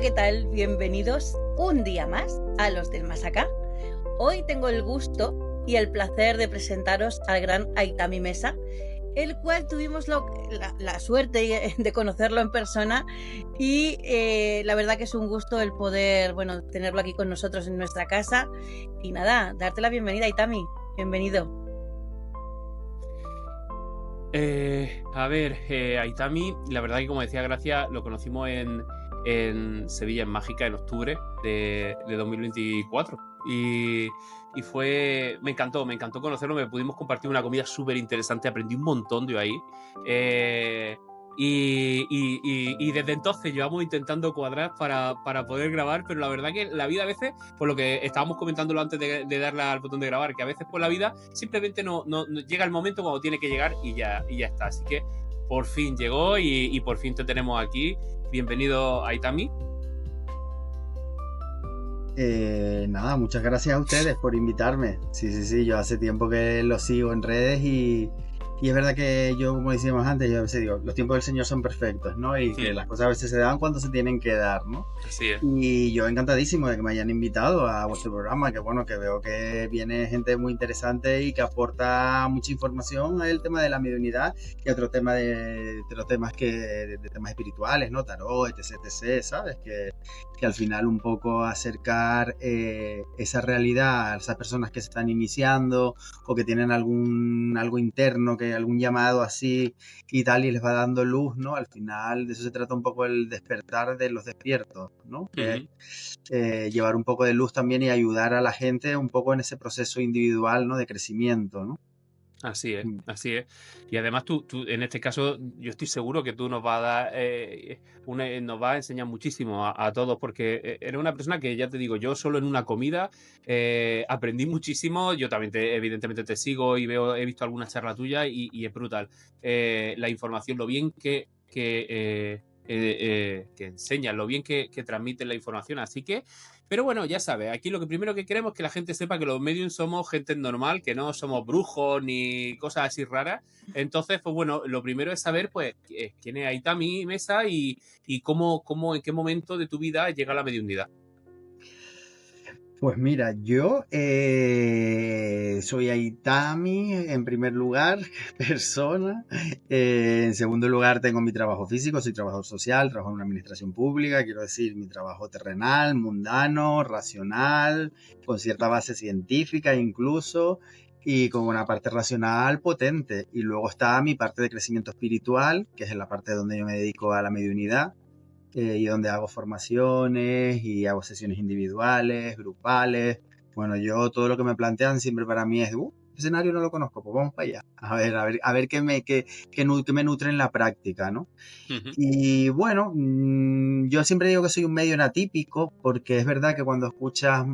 Hola, ¿qué tal? Bienvenidos un día más a Los del Más Acá. Hoy tengo el gusto y el placer de presentaros al gran Aitami Mesa, el cual tuvimos la suerte de conocerlo en persona y la verdad que es un gusto el poder, tenerlo aquí con nosotros en nuestra casa. Y nada, darte la bienvenida, Aitami. Bienvenido. Aitami, la verdad que como decía Gracia, lo conocimos en Sevilla, en Mágica, en octubre de 2024. Y me encantó conocerlo, me pudimos compartir una comida súper interesante, aprendí un montón de ahí. Y desde entonces llevamos intentando cuadrar para poder grabar, pero la verdad que la vida a veces, por lo que estábamos comentándolo antes de darle al botón de grabar, que a veces por la vida simplemente no llega el momento cuando tiene que llegar y ya está. Así que por fin llegó y por fin te tenemos aquí. Bienvenido, Aitami. Nada, muchas gracias a ustedes por invitarme. Sí, yo hace tiempo que los sigo en redes y es verdad que yo, como decíamos antes, yo a veces digo, los tiempos del Señor son perfectos, ¿no? Y que las cosas a veces se dan cuando se tienen que dar, ¿no? Así es. Y yo encantadísimo de que me hayan invitado a vuestro programa, que bueno, que veo que viene gente muy interesante y que aporta mucha información al tema de la mediunidad y otro tema de temas temas espirituales, ¿no? Tarot, etc, ¿sabes? Que al final un poco acercar esa realidad a esas personas que se están iniciando o que tienen algo interno, algún llamado así y tal, y les va dando luz, ¿no? Al final de eso se trata un poco el despertar de los despiertos, ¿no? Que llevar un poco de luz también y ayudar a la gente un poco en ese proceso individual, ¿no? De crecimiento, ¿no? Así es, así es. Y además tú, en este caso, yo estoy seguro que tú nos vas a dar, nos vas a enseñar muchísimo a todos, porque eres una persona que, ya te digo, yo solo en una comida aprendí muchísimo. Yo también, evidentemente, te sigo y he visto alguna charla tuya y es brutal. La información, lo bien que enseñas, lo bien que transmiten la información. Así que, pero bueno, ya sabes, aquí lo que primero que queremos es que la gente sepa que los mediums somos gente normal, que no somos brujos ni cosas así raras. Entonces, pues bueno, lo primero es saber, pues, quién es Aitami Mesa y cómo, en qué momento de tu vida llega la mediunidad. Pues mira, yo soy Aitami en primer lugar, persona. En segundo lugar, tengo mi trabajo físico, soy trabajador social, trabajo en una administración pública, quiero decir, mi trabajo terrenal, mundano, racional, con cierta base científica incluso, y con una parte racional potente. Y luego está mi parte de crecimiento espiritual, que es en la parte donde yo me dedico a la mediunidad y donde hago formaciones y hago sesiones individuales, grupales. Bueno, yo todo lo que me plantean siempre para mí es, escenario no lo conozco, pues vamos para allá. A ver qué me nutre en la práctica, ¿no? Y bueno, yo siempre digo que soy un medio atípico, porque es verdad que cuando escuchas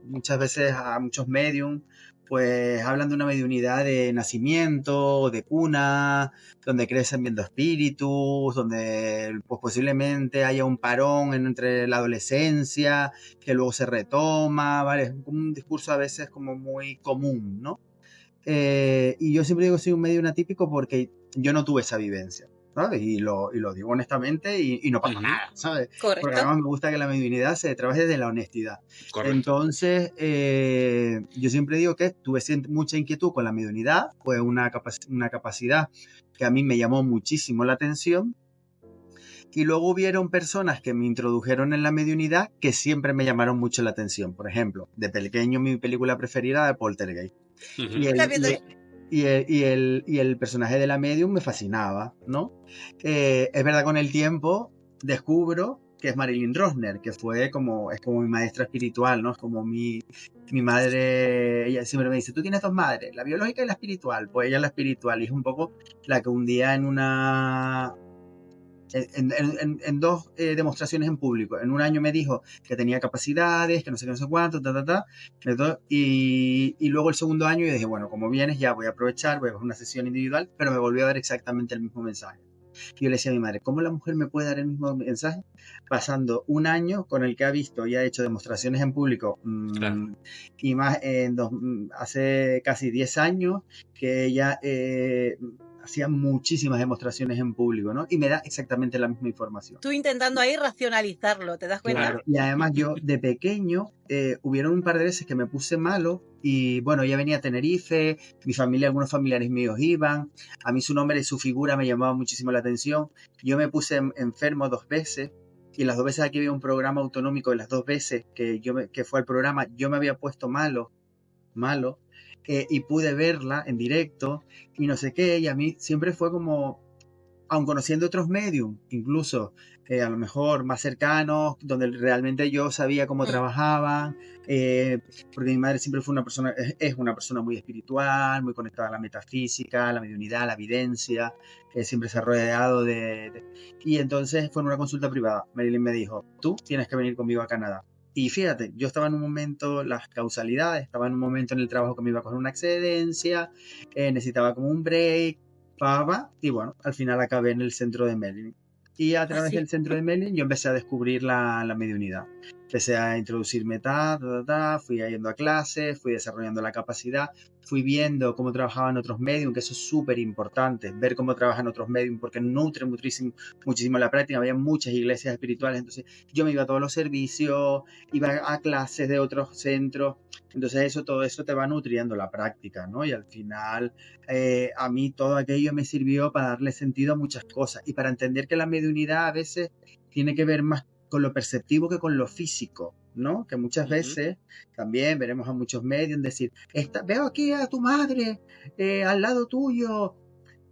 muchas veces a muchos mediums, pues hablan de una mediunidad de nacimiento, de cuna, donde crecen viendo espíritus, donde pues posiblemente haya un parón entre la adolescencia, que luego se retoma, ¿vale? Es un discurso a veces como muy común, ¿no? Y yo siempre digo que soy un medio atípico porque yo no tuve esa vivencia, ¿sabes? Y lo digo honestamente y no pasa nada, ¿sabes? Correcto. Porque además me gusta que la mediunidad se trabaje desde la honestidad. Correcto. Entonces, yo siempre digo que tuve mucha inquietud con la mediunidad, fue una capacidad que a mí me llamó muchísimo la atención. Y luego hubieron personas que me introdujeron en la mediunidad que siempre me llamaron mucho la atención. Por ejemplo, de pequeño mi película preferida era Poltergeist. Y el personaje de la medium me fascinaba, ¿no? Es verdad, con el tiempo descubro que es Marilyn Rosner, que es como mi maestra espiritual, ¿no? Es como mi madre. Ella siempre me dice, tú tienes dos madres, la biológica y la espiritual. Pues ella es la espiritual y es un poco la que un día en dos demostraciones en público. En un año me dijo que tenía capacidades, que no sé qué, no sé cuánto, y luego el segundo año yo dije, bueno, como vienes ya voy a aprovechar, voy a coger una sesión individual, pero me volvió a dar exactamente el mismo mensaje. Y yo le decía a mi madre, ¿cómo la mujer me puede dar el mismo mensaje? Pasando un año con el que ha visto y ha hecho demostraciones en público, Claro. y más hace casi 10 años que ella hacía muchísimas demostraciones en público, ¿no? Y me da exactamente la misma información. Tú intentando ahí racionalizarlo, ¿te das cuenta? Claro, y además yo de pequeño hubieron un par de veces que me puse malo y bueno, ya venía a Tenerife, mi familia, algunos familiares míos iban, a mí su nombre y su figura me llamaba muchísimo la atención, yo me puse enfermo 2 veces y las 2 veces aquí había un programa autonómico y las 2 veces que fue al programa yo me había puesto malo, y pude verla en directo y no sé qué, y a mí siempre fue como, aun conociendo otros medium, incluso a lo mejor más cercanos, donde realmente yo sabía cómo trabajaban, porque mi madre siempre fue una persona, es una persona muy espiritual, muy conectada a la metafísica, a la mediunidad, a la evidencia, siempre se ha rodeado Y entonces fue en una consulta privada. Marilyn me dijo, tú tienes que venir conmigo a Canadá. Y fíjate, yo estaba en un momento, las causalidades, estaba en un momento en el trabajo que me iba a coger una excedencia, necesitaba como un break, y bueno, al final acabé en el centro de Merlin. Y a través del centro de Merlin yo empecé a descubrir la mediunidad. Empecé a introducirme fui yendo a clases, fui desarrollando la capacidad, fui viendo cómo trabajaban otros medium, que eso es súper importante, ver cómo trabajan otros medium, porque nutre muchísimo la práctica. Había muchas iglesias espirituales, entonces yo me iba a todos los servicios, iba a clases de otros centros, entonces todo eso te va nutriendo la práctica, ¿no? Y al final a mí todo aquello me sirvió para darle sentido a muchas cosas y para entender que la mediunidad a veces tiene que ver más con lo perceptivo que con lo físico, ¿no? Que muchas veces también veremos a muchos medios decir, veo aquí a tu madre al lado tuyo.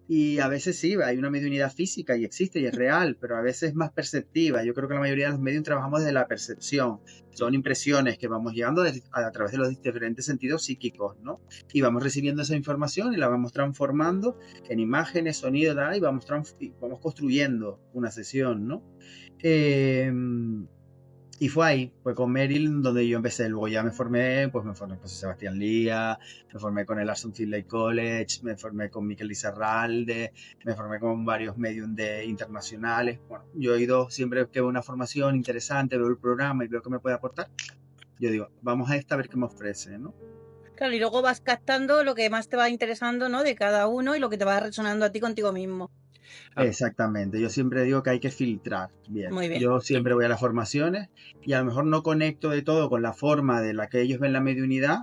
Y a veces sí, hay una mediunidad física y existe y es real, pero a veces es más perceptiva. Yo creo que la mayoría de los medios trabajamos desde la percepción. Son impresiones que vamos llegando a través de los diferentes sentidos psíquicos, ¿no? Y vamos recibiendo esa información y la vamos transformando en imágenes, sonidos, y vamos construyendo una sesión, ¿no? Y fue con Merrill donde yo empecé. Luego ya me formé con Sebastián Lía, me formé con el Aston Finlay College, me formé con Miquel Lizarralde, me formé con varios medios internacionales. Bueno, yo he ido siempre que veo una formación interesante, veo el programa y veo que me puede aportar. Yo digo, vamos a esta a ver qué me ofrece, ¿no? Claro, y luego vas captando lo que más te va interesando, ¿no? De cada uno y lo que te va resonando a ti contigo mismo. Exactamente, yo siempre digo que hay que filtrar bien. Muy bien. Yo siempre voy a las formaciones y a lo mejor no conecto de todo con la forma de la que ellos ven la mediunidad.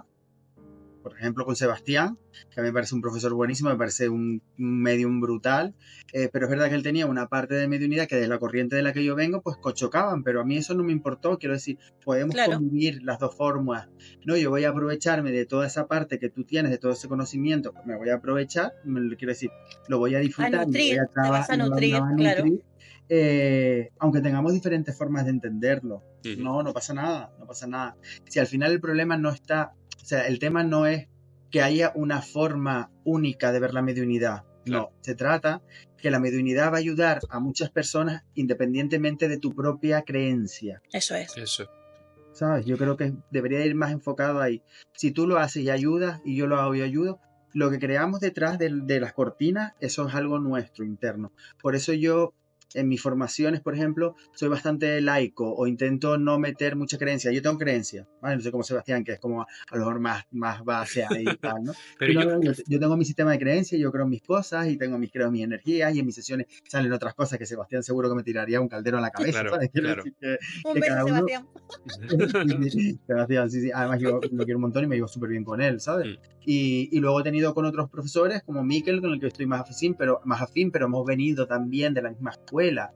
Por ejemplo, con Sebastián, que a mí me parece un profesor buenísimo, me parece un medium brutal, pero es verdad que él tenía una parte de mediunidad que de la corriente de la que yo vengo, pues chocaban, pero a mí eso no me importó. Quiero decir, podemos convivir las dos fórmulas. No, yo voy a aprovecharme de toda esa parte que tú tienes, de todo ese conocimiento, me voy a aprovechar, quiero decir, lo voy a disfrutar, te vas a nutrir, claro. Aunque tengamos diferentes formas de entenderlo. No pasa nada, no pasa nada. Si al final el problema no está... O sea, el tema no es que haya una forma única de ver la mediunidad. No, se trata que la mediunidad va a ayudar a muchas personas independientemente de tu propia creencia. Eso es. Eso. ¿Sabes? Yo creo que debería ir más enfocado ahí. Si tú lo haces y ayudas, y yo lo hago y ayudo, lo que creamos detrás de las cortinas, eso es algo nuestro, interno. Por eso yo... En mis formaciones, por ejemplo, soy bastante laico o intento no meter mucha creencia. Yo tengo creencia, ¿vale? No sé como Sebastián, que es como a lo mejor más base ahí y tal, ¿no? Pero yo tengo mi sistema de creencias, yo creo en mis cosas y creo mis energías y en mis sesiones salen otras cosas que Sebastián seguro que me tiraría un caldero a la cabeza, claro, ¿sabes? Claro. Decir un beso, cada uno... Sebastián. Sebastián, sí. Además yo lo quiero un montón y me llevo súper bien con él, ¿sabes? Y luego he tenido con otros profesores como Miquel, con el que estoy más afín, pero hemos venido también de la misma escuela,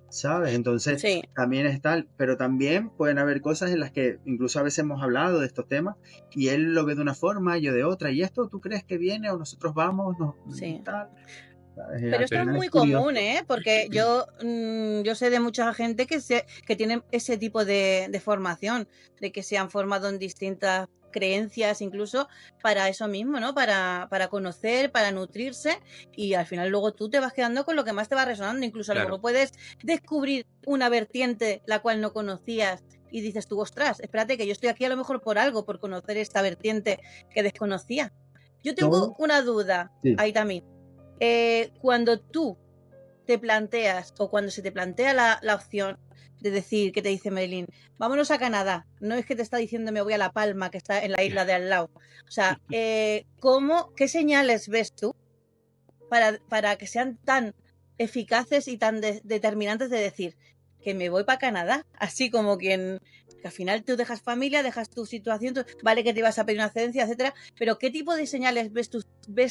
¿sabes? Entonces también está, pero también pueden haber cosas en las que incluso a veces hemos hablado de estos temas y él lo ve de una forma y yo de otra, y esto tú crees que viene o nosotros vamos, tal. Pero esto es muy común, ¿eh? Porque yo sé de mucha gente que tiene ese tipo de formación, de que se han formado en distintas creencias, incluso para eso mismo, ¿no? Para conocer, para nutrirse, y al final luego tú te vas quedando con lo que más te va resonando. Incluso a lo mejor puedes descubrir una vertiente la cual no conocías y dices tú, ostras, espérate que yo estoy aquí a lo mejor por algo, por conocer esta vertiente que desconocía. Yo tengo una duda ahí también. Cuando tú te planteas o cuando se te plantea la opción de decir, que te dice Merlin, vámonos a Canadá, no es que te está diciendo me voy a La Palma, que está en la isla de al lado, o sea, ¿qué señales ves tú para que sean tan eficaces y tan determinantes de decir que me voy para Canadá? Así como quien, que al final tú dejas familia, dejas tu situación, vale que te ibas a pedir una excedencia, etcétera, pero ¿qué tipo de señales ves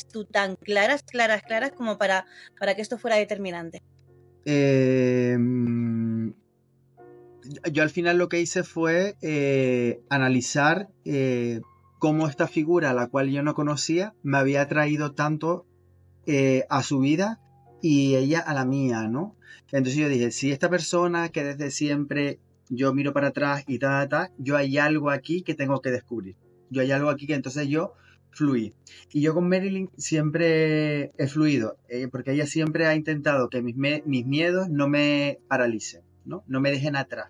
tú tan claras como para que esto fuera determinante? Yo al final lo que hice fue analizar cómo esta figura, a la cual yo no conocía, me había traído tanto a su vida y ella a la mía, ¿no? Entonces yo dije, si esta persona que desde siempre yo miro para atrás y yo hay algo aquí que tengo que descubrir. Yo hay algo aquí que entonces yo fluí. Y yo con Marilyn siempre he fluido, porque ella siempre ha intentado que mis miedos no me paralicen, ¿no? No me dejen atrás.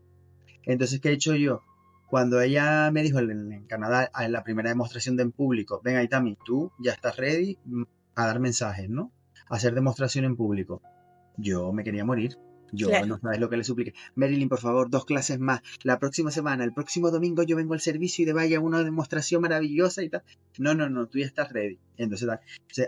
Entonces, ¿qué he hecho yo? Cuando ella me dijo en Canadá, en la primera demostración de en público, venga, Itami, tú ya estás ready a dar mensajes, ¿no? A hacer demostración en público. Yo me quería morir. Yo Claro. no sabes lo que le supliqué. Marilyn, por favor, 2 clases más. La próxima semana, el próximo domingo yo vengo al servicio y de vaya una demostración maravillosa y tal. No, tú ya estás ready. Entonces,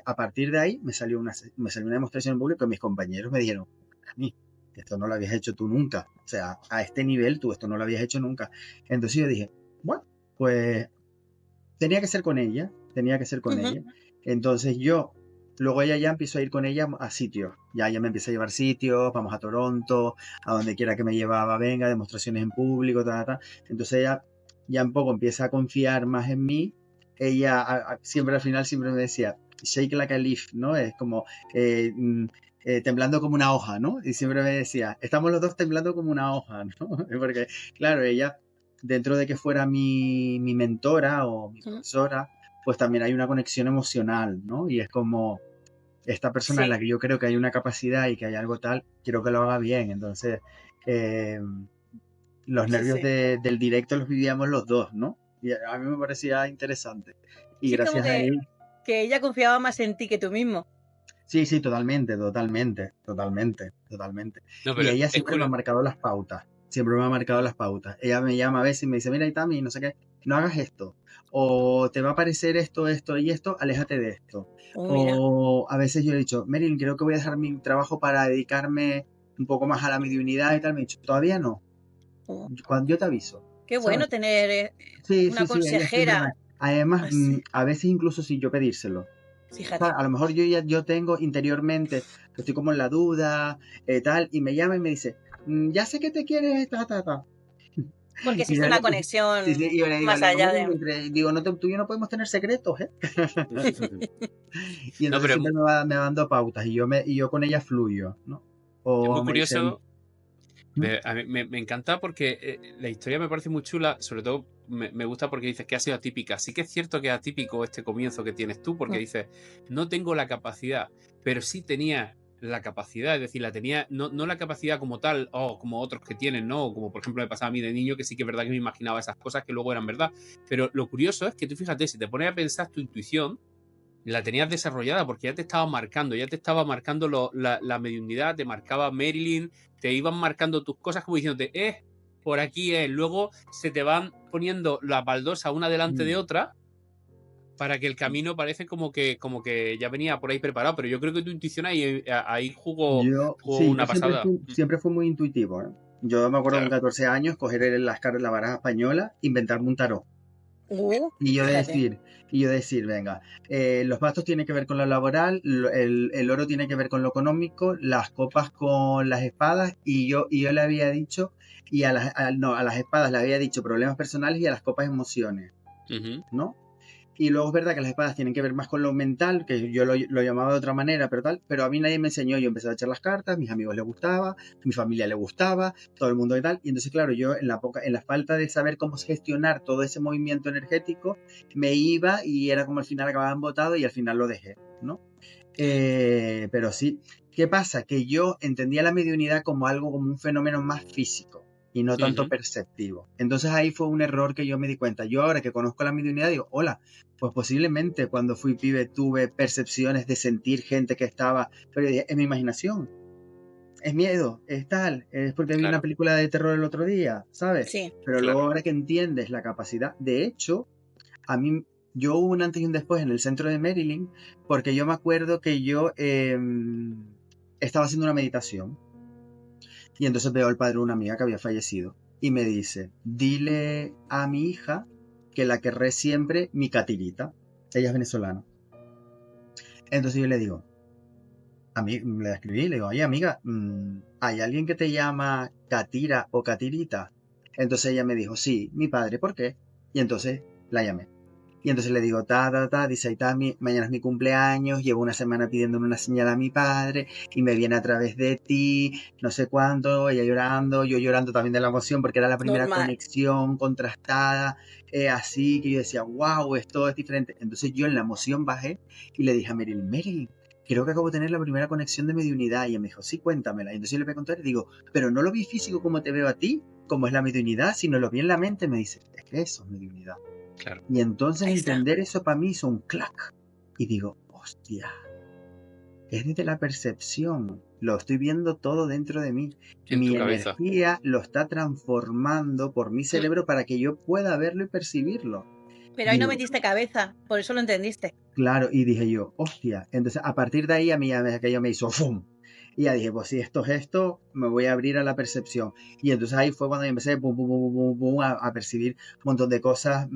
a partir de ahí me salió una demostración en público y mis compañeros me dijeron, a mí, esto no lo habías hecho tú nunca. O sea, a este nivel tú esto no lo habías hecho nunca. Entonces yo dije, bueno, pues tenía que ser con ella. Entonces luego ella ya empezó a ir con ella a sitios. Ya ella me empieza a llevar sitios, vamos a Toronto, a donde quiera que me llevaba, venga, demostraciones en público, tal. Entonces ella ya un poco empieza a confiar más en mí. Ella siempre al final siempre me decía, shake like a leaf, ¿no? Es como temblando como una hoja, ¿no? Y siempre me decía, estamos los dos temblando como una hoja, ¿no? Porque, claro, ella, dentro de que fuera mi mentora o mi profesora, pues también hay una conexión emocional, ¿no? Y es como esta persona en la que yo creo que hay una capacidad y que hay algo tal, quiero que lo haga bien. Entonces, los nervios del directo los vivíamos los dos, ¿no? Y a mí me parecía interesante. Y Sí, gracias como a él... que ella confiaba más en ti que tú mismo. Sí, totalmente. No, Y pero ella es siempre me ha curioso. marcado las pautas. Ella me llama a veces y me dice, mira, Itami, no sé qué, no hagas esto. O te va a parecer esto y esto, aléjate de esto. Mira. O a veces yo he dicho, Meryl, creo que voy a dejar mi trabajo para dedicarme un poco más a la mediunidad y tal. Me ha dicho, todavía no. Cuando yo te aviso. Qué ¿Sabes? bueno tener Sí, una ella siempre consejera me... Además, así. a veces incluso sin yo pedírselo. Fíjate. A lo mejor yo tengo interiormente, que estoy como en la duda, tal, y me llama y me dice, ya sé que te quieres, ta. Porque Y existe yo una le, conexión y yo le digo, más allá de... digo, no tú y yo no podemos tener secretos, ¿eh? Y No, entonces pero siempre me va dando pautas y yo con ella fluyo, ¿no? es O muy me dice, curioso. ¿Mm? A mí me encanta porque la historia me parece muy chula, sobre todo me gusta porque dices que ha sido atípica. Sí que es cierto que es atípico este comienzo que tienes tú, porque dices, no tengo la capacidad, pero sí tenía la capacidad, es decir, la tenía, no la capacidad como tal, o como otros que tienen, ¿no? Como por ejemplo me pasaba a mí de niño, que sí que es verdad que me imaginaba esas cosas que luego eran verdad. Pero lo curioso es que tú fíjate, si te pones a pensar tu intuición, la tenías desarrollada porque ya te estaba marcando la mediunidad, te marcaba Marilyn, te iban marcando tus cosas como diciéndote, por aquí es. Luego se te van poniendo las baldosas una delante de otra para que el camino parece como que ya venía por ahí preparado. Pero yo creo que tu intuición ahí jugó Yo una siempre pasada. siempre fui muy intuitivo, ¿eh? Yo me acuerdo con Claro. 14 años coger la baraja española, inventarme un tarot. Y yo Fíjate. decir, venga, los bastos tienen que ver con lo laboral, el oro tiene que ver con lo económico, las copas con las espadas, y yo le había dicho, y a las espadas le había dicho problemas personales y a las copas emociones, ¿no? Y luego es verdad que las espadas tienen que ver más con lo mental, que yo lo llamaba de otra manera, pero a mí nadie me enseñó. Yo empecé a echar las cartas, mis amigos les gustaba, mi familia le gustaba, todo el mundo y tal. Y entonces, claro, yo en la falta de saber cómo gestionar todo ese movimiento energético, me iba y era como al final acababan votado y al final lo dejé, ¿no? Pero sí, ¿qué pasa? Que yo entendía la mediunidad como algo, como un fenómeno más físico y no tanto perceptivo. Entonces ahí fue un error que yo me di cuenta. Yo ahora que conozco la mediunidad digo, hola, pues posiblemente cuando fui pibe tuve percepciones de sentir gente que estaba, pero es mi imaginación, es miedo, es tal, es porque vi una Claro. película de terror el otro día, ¿sabes? Sí. Pero luego Claro. ahora que entiendes la capacidad, de hecho, a mí yo hubo un antes y un después en el centro de Maryland, porque yo me acuerdo que yo estaba haciendo una meditación y entonces veo al padre de una amiga que había fallecido y me dice, dile a mi hija que la querré siempre, mi Catirita. Ella es venezolana. Entonces yo le digo, a mí le escribí, le digo, oye amiga, ¿hay alguien que te llama Catira o Catirita? Entonces ella me dijo, sí, mi padre, ¿por qué? Y entonces la llamé. Y entonces le digo, dice, ahí está, mañana es mi cumpleaños, llevo una semana pidiéndole una señal a mi padre y me viene a través de ti, no sé cuánto, ella llorando, yo llorando también de la emoción porque era la primera Normal. conexión contrastada, así que yo decía, wow, esto es diferente. Entonces yo en la emoción bajé y le dije a Marilyn, creo que acabo de tener la primera conexión de mediunidad. Y ella me dijo, sí, cuéntamela. Y entonces yo le voy a contar y digo, pero no lo vi físico como te veo a ti, como es la mediunidad, sino lo vi en la mente. Me dice, es que eso es mediunidad. Claro. Y entonces Ahí está. entender eso para mí hizo un clac. Y digo, hostia, es desde la percepción. Lo estoy viendo todo dentro de mí. En tu Mi cabeza. energía lo está transformando por mi cerebro para que yo pueda verlo y percibirlo. Pero ahí no Digo, metiste cabeza, por eso lo entendiste. claro, y dije yo, hostia. Entonces, a partir de ahí, a mí aquello me hizo ¡fum! Y ya dije, pues si esto es esto, me voy a abrir a la percepción. Y entonces ahí fue cuando empecé pum, pum, pum, pum, pum, a percibir un montón de cosas.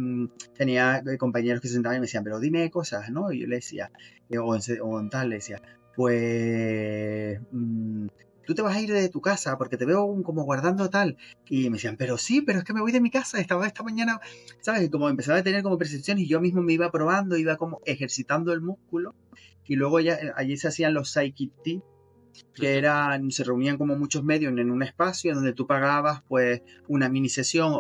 Tenía compañeros que se sentaban y me decían, pero dime cosas, ¿no? Y yo le decía, o en tal, le decía, pues tú te vas a ir de tu casa porque te veo como guardando tal. Y me decían, pero sí, pero es que me voy de mi casa, estaba esta mañana, ¿sabes? Y como empezaba a tener como percepción y yo mismo me iba probando, iba como ejercitando el músculo. Y luego ya allí se hacían los Psychic Tea, que se reunían como muchos medios en un espacio donde tú pagabas pues una mini sesión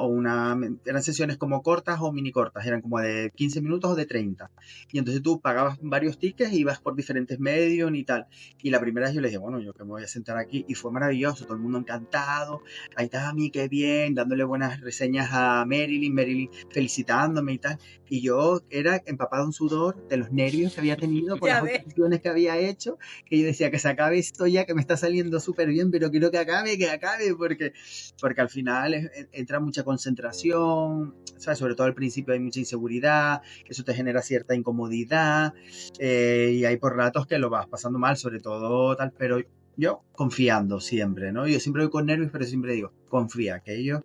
eran sesiones como cortas o mini cortas, eran como de 15 minutos o de 30. Y entonces tú pagabas varios tickets, ibas por diferentes medios y tal. Y la primera vez yo le dije, bueno, yo que me voy a sentar aquí y fue maravilloso, todo el mundo encantado, ahí está mi, qué bien, dándole buenas reseñas a Marilyn felicitándome y tal. Y yo era empapado en sudor de los nervios que había tenido por las Ya ves. 8 sesiones que había hecho, que yo decía que se acabe esto ya, que me está saliendo súper bien, pero quiero que acabe, porque al final entra mucha concentración, ¿sabes? Sobre todo al principio hay mucha inseguridad, eso te genera cierta incomodidad, y hay por ratos que lo vas pasando mal, sobre todo tal, pero yo confiando siempre, ¿no? Yo siempre voy con nervios, pero siempre digo, confía, que ellos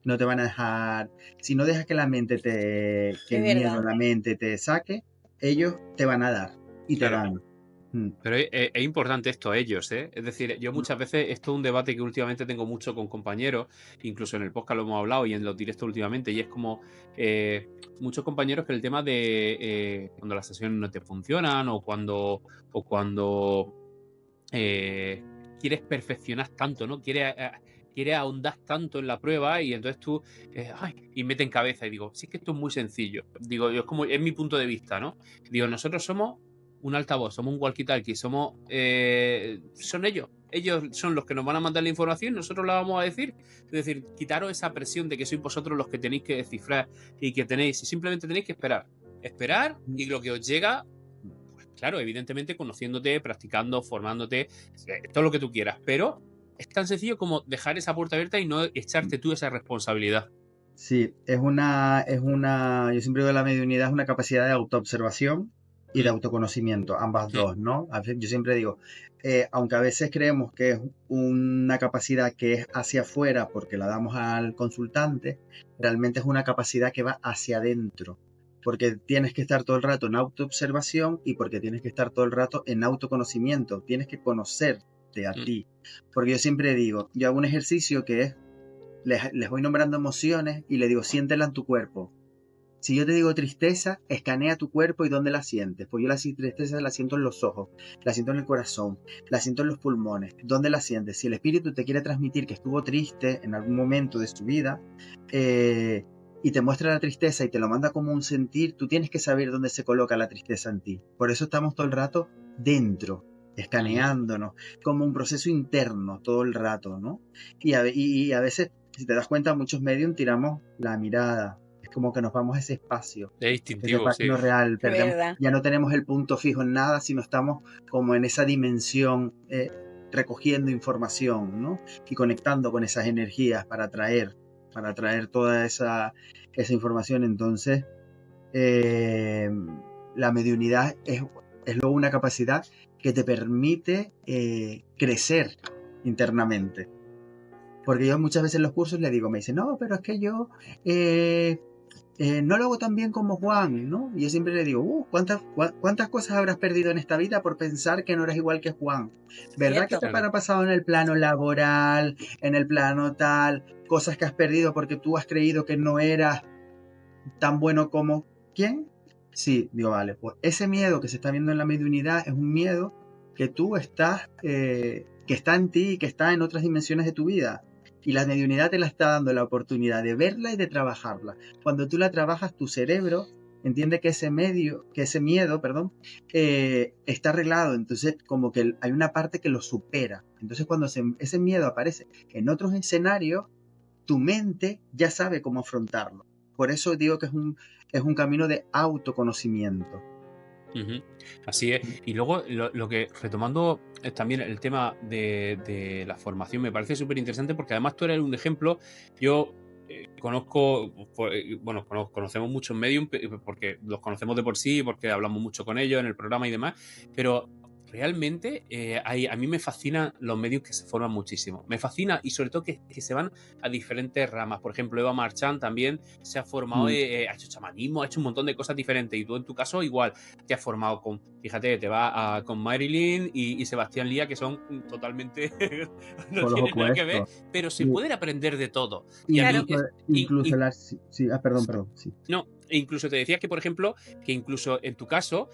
no te van a dejar, si no dejas que que Es el miedo verdad. en la mente te saque, ellos te van a dar y te Claro. dan. Pero es importante esto a ellos, ¿eh? Es decir, yo muchas veces, esto es un debate que últimamente tengo mucho con compañeros, incluso en el podcast lo hemos hablado y en los directos últimamente, y es como muchos compañeros que el tema de cuando las sesiones no te funcionan o cuando quieres perfeccionar tanto, ¿no? Quieres ahondar tanto en la prueba y entonces tú, y mete en cabeza y digo, sí, es que esto es muy sencillo. Digo, yo es mi punto de vista, ¿no? Digo, nosotros somos un altavoz, somos un walkie-talkie, son ellos. Ellos son los que nos van a mandar la información, nosotros la vamos a decir. Es decir, quitaros esa presión de que sois vosotros los que tenéis que descifrar y simplemente tenéis que esperar. Esperar y lo que os llega, pues claro, evidentemente conociéndote, practicando, formándote, todo lo que tú quieras, pero es tan sencillo como dejar esa puerta abierta y no echarte tú esa responsabilidad. Sí, yo siempre digo que la mediunidad es una capacidad de autoobservación y de autoconocimiento, ambas dos, ¿no? Yo siempre digo, aunque a veces creemos que es una capacidad que es hacia afuera porque la damos al consultante, realmente es una capacidad que va hacia adentro, porque tienes que estar todo el rato en autoobservación y porque tienes que estar todo el rato en autoconocimiento, tienes que conocerte a ti. Porque yo siempre digo, yo hago un ejercicio que es les voy nombrando emociones y le digo, siéntela en tu cuerpo. Si yo te digo tristeza, escanea tu cuerpo y dónde la sientes. Pues yo la tristeza la siento en los ojos, la siento en el corazón, la siento en los pulmones. ¿Dónde la sientes? Si el espíritu te quiere transmitir que estuvo triste en algún momento de su vida y te muestra la tristeza y te lo manda como un sentir, tú tienes que saber dónde se coloca la tristeza en ti. Por eso estamos todo el rato dentro, escaneándonos, como un proceso interno todo el rato, ¿no? Y a veces, si te das cuenta, muchos medios tiramos la mirada. Es como que nos vamos a ese espacio. Es instintivo, sí. No real. Verdad. Ya no tenemos el punto fijo en nada, sino estamos como en esa dimensión recogiendo información, ¿no? Y conectando con esas energías para traer toda esa información. Entonces, La mediunidad es luego una capacidad que te permite crecer internamente. Porque yo muchas veces en los cursos le digo, me dicen, no, pero es que yo no lo hago tan bien como Juan, ¿no? Y yo siempre le digo, ¿cuántas cosas habrás perdido en esta vida por pensar que no eres igual que Juan? ¿Verdad que te habrá pasado en el plano laboral, en el plano tal, cosas que has perdido porque tú has creído que no eras tan bueno como quién? Sí, digo, vale, pues ese miedo que se está viendo en la mediunidad es un miedo que tú estás, que está en ti y que está en otras dimensiones de tu vida. Y la mediunidad te la está dando la oportunidad de verla y de trabajarla. Cuando tú la trabajas, tu cerebro entiende que ese miedo, está arreglado. Entonces, como que hay una parte que lo supera. Entonces, cuando ese miedo aparece en otros escenarios, tu mente ya sabe cómo afrontarlo. Por eso digo que es un camino de autoconocimiento. Así es. Y luego lo que, retomando también el tema de la formación, me parece súper interesante porque además tú eres un ejemplo. Yo conocemos muchos medium porque los conocemos de por sí, porque hablamos mucho con ellos en el programa y demás, pero realmente a mí me fascinan los medios que se forman muchísimo. Me fascina y sobre todo que se van a diferentes ramas. Por ejemplo, Eva Marchand también se ha formado, ha hecho chamanismo, ha hecho un montón de cosas diferentes. Y tú en tu caso igual te has formado con, fíjate, te vas con Marilyn y Sebastián Lía, que son totalmente no tienen nada que ver, pero se pueden aprender de todo. Y incluso las... Sí, perdón, sí. No, e incluso te decías que, por ejemplo, que incluso en tu caso,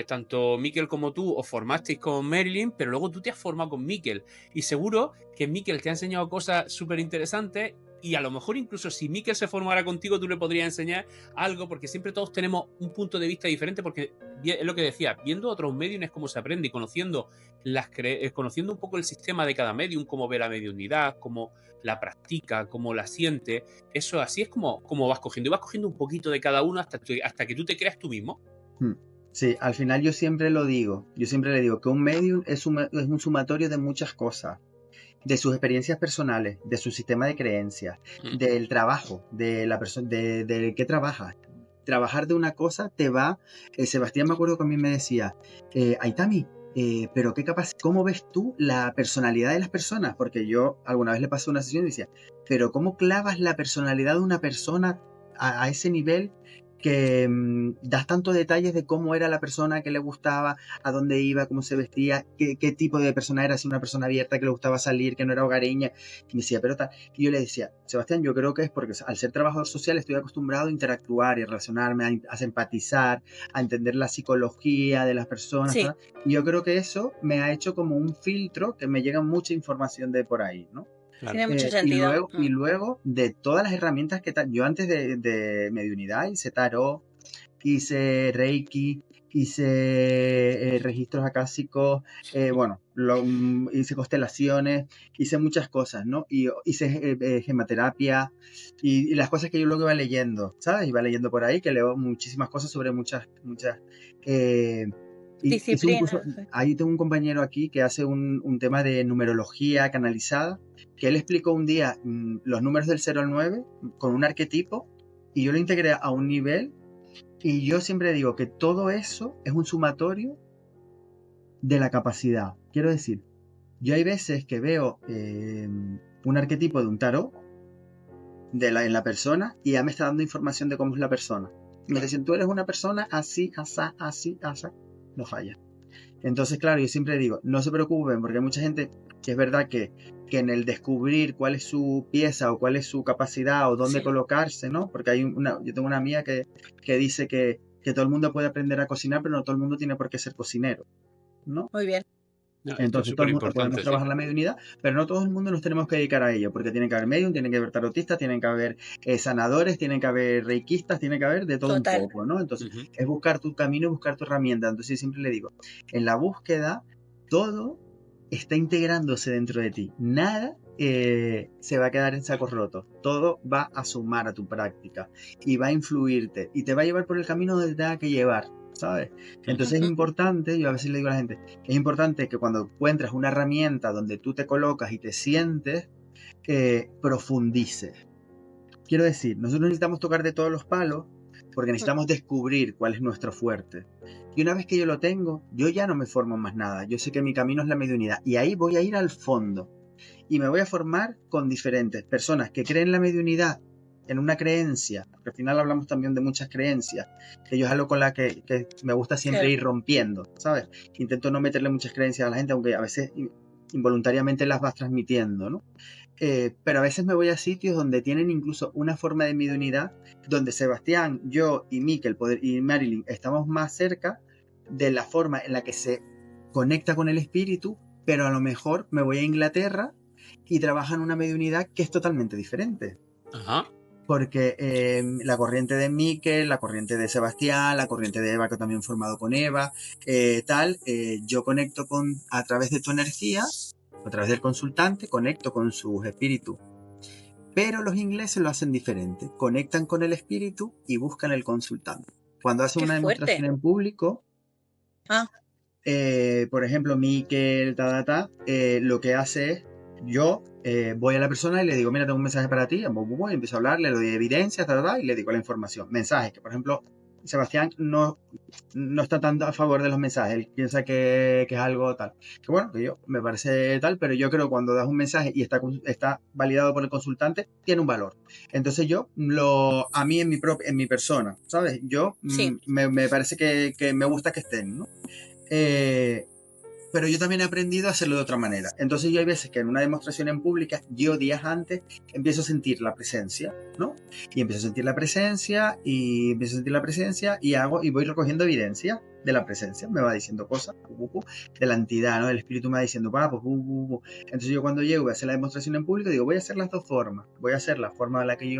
tanto Miquel como tú os formasteis con Marilyn, pero luego tú te has formado con Miquel. Y seguro que Miquel te ha enseñado cosas súper interesantes y a lo mejor incluso si Miquel se formara contigo tú le podrías enseñar algo, porque siempre todos tenemos un punto de vista diferente, porque es lo que decía, viendo otros mediums es como se aprende y conociendo un poco el sistema de cada medium, cómo ve la mediunidad, cómo la practica, cómo la siente. Eso así es como vas cogiendo. Y vas cogiendo un poquito de cada uno hasta que tú te creas tú mismo. Sí, al final yo siempre le digo que un medium es un sumatorio de muchas cosas, de sus experiencias personales, de su sistema de creencias, del trabajo, de la persona, de qué trabajas. Trabajar de una cosa te va... Sebastián, me acuerdo que a mí me decía, Aitami, pero ¿cómo ves tú la personalidad de las personas? Porque yo alguna vez le pasé una sesión y decía, pero ¿cómo clavas la personalidad de una persona a ese nivel que das tantos detalles de cómo era la persona, que le gustaba, a dónde iba, cómo se vestía, qué tipo de persona era, si una persona abierta, que le gustaba salir, que no era hogareña? Y me decía, pero tal. Y yo le decía, Sebastián, yo creo que es porque al ser trabajador social estoy acostumbrado a interactuar y a relacionarme, a empatizar, a entender la psicología de las personas. Sí. Y yo creo que eso me ha hecho como un filtro que me llega mucha información de por ahí, ¿no? Claro. Tiene mucho sentido. Y luego, de todas las herramientas que yo antes de mediunidad hice tarot, hice reiki, hice registros acásicos, hice constelaciones, hice muchas cosas, ¿no? Y hice gematerapia y las cosas que yo luego iba leyendo, ¿sabes? Iba leyendo por ahí, que leo muchísimas cosas sobre muchas disciplinas. Ahí tengo un compañero aquí que hace un tema de numerología canalizada, que él explicó un día los números del 0 al 9 con un arquetipo y yo lo integré a un nivel, y yo siempre digo que todo eso es un sumatorio de la capacidad. Quiero decir, yo hay veces que veo un arquetipo de un tarot en la persona y ya me está dando información de cómo es la persona. Me dicen, tú eres una persona así, así, no falla. Entonces, claro, yo siempre digo, no se preocupen, porque hay mucha gente que es verdad que en el descubrir cuál es su pieza o cuál es su capacidad o dónde colocarse, ¿no? Porque yo tengo una amiga que dice que todo el mundo puede aprender a cocinar, pero no todo el mundo tiene por qué ser cocinero, ¿no? Muy bien. No, entonces todo el mundo podemos trabajar la mediunidad, pero no todo el mundo nos tenemos que dedicar a ello, porque tiene que haber medium, tienen que haber tarotistas, tienen que haber sanadores, tienen que haber reikistas, tiene que haber de todo un poco, ¿no? Entonces es buscar tu camino y buscar tu herramienta. Entonces yo siempre le digo, en la búsqueda todo está integrándose dentro de ti, nada se va a quedar en sacos rotos, todo va a sumar a tu práctica y va a influirte y te va a llevar por el camino donde te tenga que llevar, ¿sabes? Entonces es importante, yo a veces le digo a la gente, es importante que cuando encuentras una herramienta donde tú te colocas y te sientes, profundices. Quiero decir, nosotros necesitamos tocar de todos los palos, porque necesitamos descubrir cuál es nuestro fuerte. Y una vez que yo lo tengo, yo ya no me formo más nada. Yo sé que mi camino es la mediunidad y ahí voy a ir al fondo. Y me voy a formar con diferentes personas que creen la mediunidad en una creencia, porque al final hablamos también de muchas creencias, que yo es algo con la que me gusta siempre ir rompiendo, ¿sabes? Intento no meterle muchas creencias a la gente, aunque a veces involuntariamente las vas transmitiendo, ¿no? Pero a veces me voy a sitios donde tienen incluso una forma de mediunidad, donde Sebastián, yo y Mikel y Marilyn estamos más cerca de la forma en la que se conecta con el espíritu, pero a lo mejor me voy a Inglaterra y trabajan una mediunidad que es totalmente diferente. Ajá. Porque la corriente de Mikel, la corriente de Sebastián, la corriente de Eva, que también he formado con Eva, yo conecto a través de tu energía, a través del consultante, conecto con sus espíritus. Pero los ingleses lo hacen diferente, conectan con el espíritu y buscan el consultante. Cuando hacen una demostración en público, por ejemplo, Mikel, lo que hace es, yo voy a la persona y le digo, mira, tengo un mensaje para ti, y empiezo a hablar, le doy evidencia, y le digo la información. Mensajes que, por ejemplo, Sebastián no está tanto a favor de los mensajes, él piensa que es algo tal. Que bueno, que yo me parece tal, pero yo creo que cuando das un mensaje y está validado por el consultante, tiene un valor. Entonces a mí en mi persona, ¿sabes? Yo me parece que me gusta que estén, ¿no? Pero yo también he aprendido a hacerlo de otra manera. Entonces yo hay veces que en una demostración en pública, yo días antes empiezo a sentir la presencia, ¿no? Y empiezo a sentir la presencia y voy recogiendo evidencia de la presencia. Me va diciendo cosas de la entidad, ¿no? El espíritu me va diciendo, Entonces yo cuando llego a hacer la demostración en público, digo, voy a hacer las dos formas. Voy a hacer la forma de la que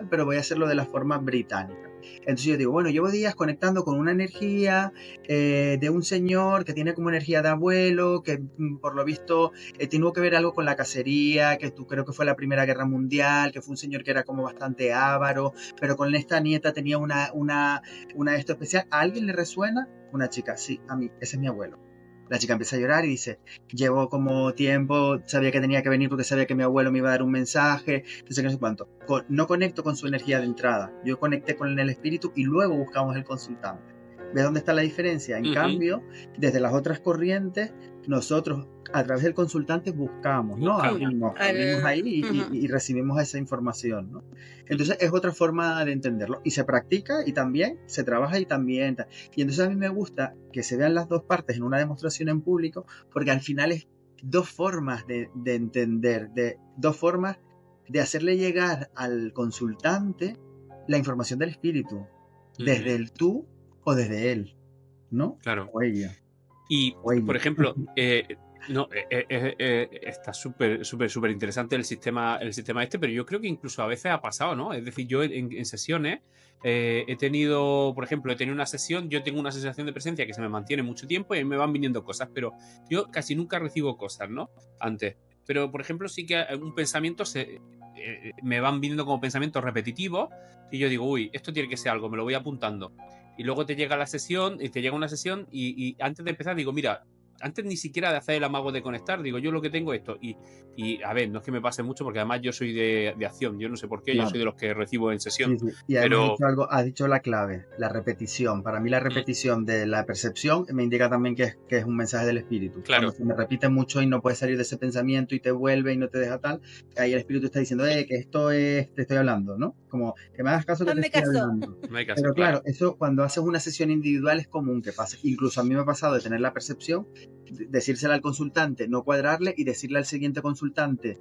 pero voy a hacerlo de la forma británica. Entonces yo digo, bueno, llevo días conectando con una energía de un señor que tiene como energía de abuelo, que por lo visto tuvo que ver algo con la cacería, creo que fue la Primera Guerra Mundial, que fue un señor que era como bastante avaro, pero con esta nieta tenía una esto especial. ¿A alguien le resuena? Una chica, sí, a mí, ese es mi abuelo. La chica empieza a llorar y dice, llevo como tiempo, sabía que tenía que venir porque sabía que mi abuelo me iba a dar un mensaje, no sé qué, no sé cuánto. No conecto con su energía de entrada, yo conecté con el espíritu y luego buscamos el consultante. ¿Ves dónde está la diferencia? En cambio, desde las otras corrientes, nosotros a través del consultante buscamos, ¿no? Abrimos ahí y recibimos esa información, ¿no? Entonces es otra forma de entenderlo. Y se practica y también se trabaja y también. Y entonces a mí me gusta que se vean las dos partes en una demostración en público, porque al final es dos formas de entender, dos formas de hacerle llegar al consultante la información del espíritu, desde el tú o desde él, ¿no? Claro. O ella. Y, por ejemplo, está súper interesante el sistema este, pero yo creo que incluso a veces ha pasado, ¿no? Es decir, yo en sesiones he tenido una sesión, yo tengo una sensación de presencia que se me mantiene mucho tiempo y me van viniendo cosas, pero yo casi nunca recibo cosas, ¿no? Antes. Pero, por ejemplo, sí que un pensamiento me van viniendo como pensamientos repetitivos y yo digo, uy, esto tiene que ser algo, me lo voy apuntando. Y luego te llega una sesión y antes de empezar digo, mira, antes ni siquiera de hacer el amago de conectar, digo, yo lo que tengo es esto. Y a ver, no es que me pase mucho porque además yo soy de acción, yo no sé por qué, claro. Yo soy de los que recibo en sesión. Sí. Y además has dicho la clave, la repetición. Para mí la repetición de la percepción me indica también que es un mensaje del espíritu. Claro. Cuando se me repite mucho y no puedes salir de ese pensamiento y te vuelve y no te deja tal, ahí el espíritu está diciendo, que esto es, te estoy hablando, ¿no? Como que me hagas caso que te estoy hablando. Pero claro, eso cuando haces una sesión individual es común que pase. Incluso a mí me ha pasado de tener la percepción, decírsela al consultante, no cuadrarle y decirle al siguiente consultante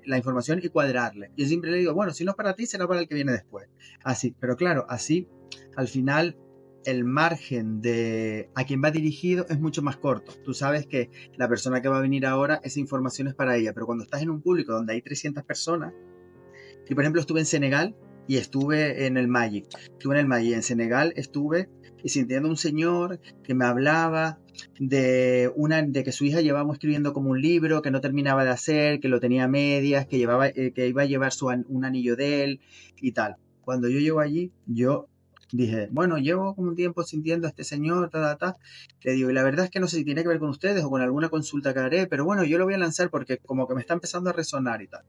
la información y cuadrarle. Yo siempre le digo, bueno, si no es para ti, será para el que viene después. Así, pero claro, así al final el margen de a quien va dirigido es mucho más corto. Tú sabes que la persona que va a venir ahora, esa información es para ella, pero cuando estás en un público donde hay 300 personas, y por ejemplo estuve en Senegal y estuve en el Magic. En Senegal estuve sintiendo un señor que me hablaba de que su hija llevaba escribiendo como un libro que no terminaba de hacer, que lo tenía a medias, que iba a llevar un anillo de él y tal. Cuando yo llego allí, yo dije, bueno, llevo como un tiempo sintiendo a este señor, le digo, y la verdad es que no sé si tiene que ver con ustedes o con alguna consulta que haré, pero bueno, yo lo voy a lanzar porque como que me está empezando a resonar y tal.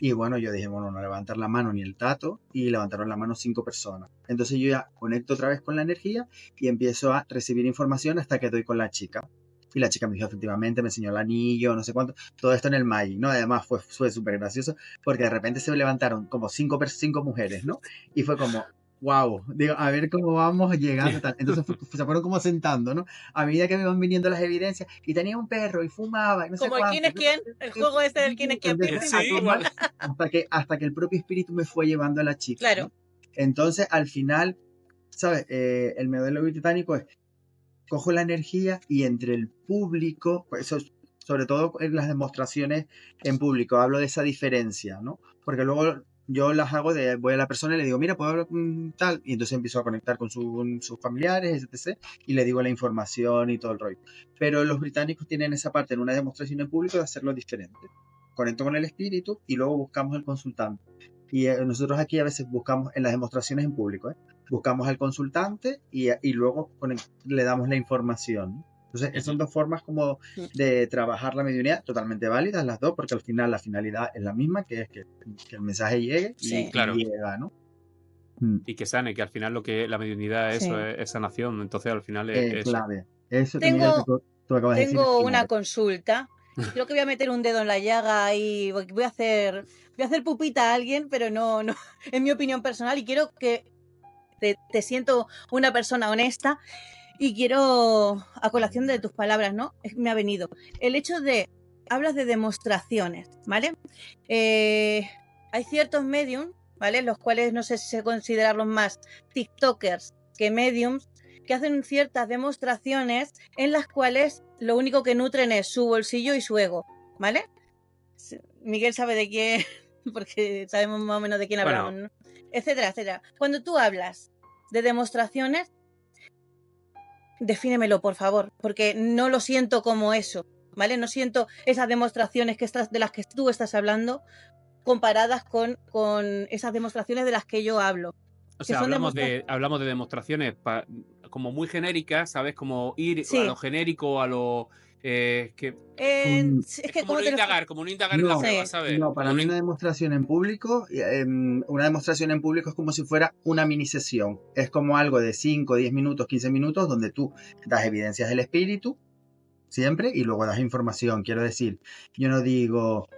Y bueno, yo dije, bueno, no levantar la mano ni el tato, y levantaron la mano 5 personas. Entonces yo ya conecto otra vez con la energía y empiezo a recibir información hasta que doy con la chica. Y la chica me dijo, efectivamente, me enseñó el anillo, no sé cuánto, todo esto en el Magic, ¿no? Además fue súper gracioso porque de repente se levantaron como 5 mujeres, ¿no? Y fue como, wow, digo, a ver cómo vamos llegando, tal. Entonces se fueron como sentando, ¿no? A medida que me van viniendo las evidencias, y tenía un perro, y fumaba, y no sé Como el quién cuánto. es quién, el juego ese del quién es quién, pim, Entonces, pim, Sí, pim, pum. igual. hasta que el propio espíritu me fue llevando a la chica, Claro. ¿no? Entonces, al final, ¿sabes? El modelo británico es, cojo la energía y entre el público, pues eso, sobre todo en las demostraciones en público, hablo de esa diferencia, ¿no? Porque luego yo las hago voy a la persona y le digo, mira, puedo hablar con tal, y entonces empiezo a conectar con sus familiares, etc., y le digo la información y todo el rollo. Pero los británicos tienen esa parte en una demostración en público de hacerlo diferente. Conecto con el espíritu y luego buscamos el consultante. Y nosotros aquí a veces buscamos en las demostraciones en público, buscamos al consultante y luego le damos la información. Entonces, son dos formas como de trabajar la mediunidad, totalmente válidas las dos, porque al final la finalidad es la misma, que es que el mensaje llegue Sí. Claro. llega, ¿no? Y que sane, que al final lo que la mediunidad es Sí. eso, es sanación. Entonces, al final es eso. Clave. Eso que, Miguel, que tú acabas de decir es Tengo una clave. consulta. Creo que voy a meter un dedo en la llaga y voy a hacer pupita a alguien, pero no, es mi opinión personal y quiero que te siento una persona honesta y quiero, a colación de tus palabras, ¿no? Me ha venido. El hecho de, hablas de demostraciones, ¿vale? Hay ciertos mediums, ¿vale? Los cuales no sé si considerarlos más TikTokers que mediums, que hacen ciertas demostraciones en las cuales lo único que nutren es su bolsillo y su ego, ¿vale? Miguel sabe de quién, porque sabemos más o menos de quién hablamos, ¿no? Etcétera, etcétera. Cuando tú hablas de demostraciones, defínemelo, por favor, porque no lo siento como eso, ¿vale? No siento esas demostraciones de las que tú estás hablando comparadas con esas demostraciones de las que yo hablo. O sea, hablamos de demostraciones como muy genéricas, ¿sabes? Como ir a lo genérico, a lo... es que como no indagar, en la prueba, ¿sabes? No, para mí una demostración en público, es como si fuera una mini sesión. Es como algo de 5, 10 minutos, 15 minutos, donde tú das evidencias del espíritu, siempre, y luego das información. Quiero decir, yo no digo,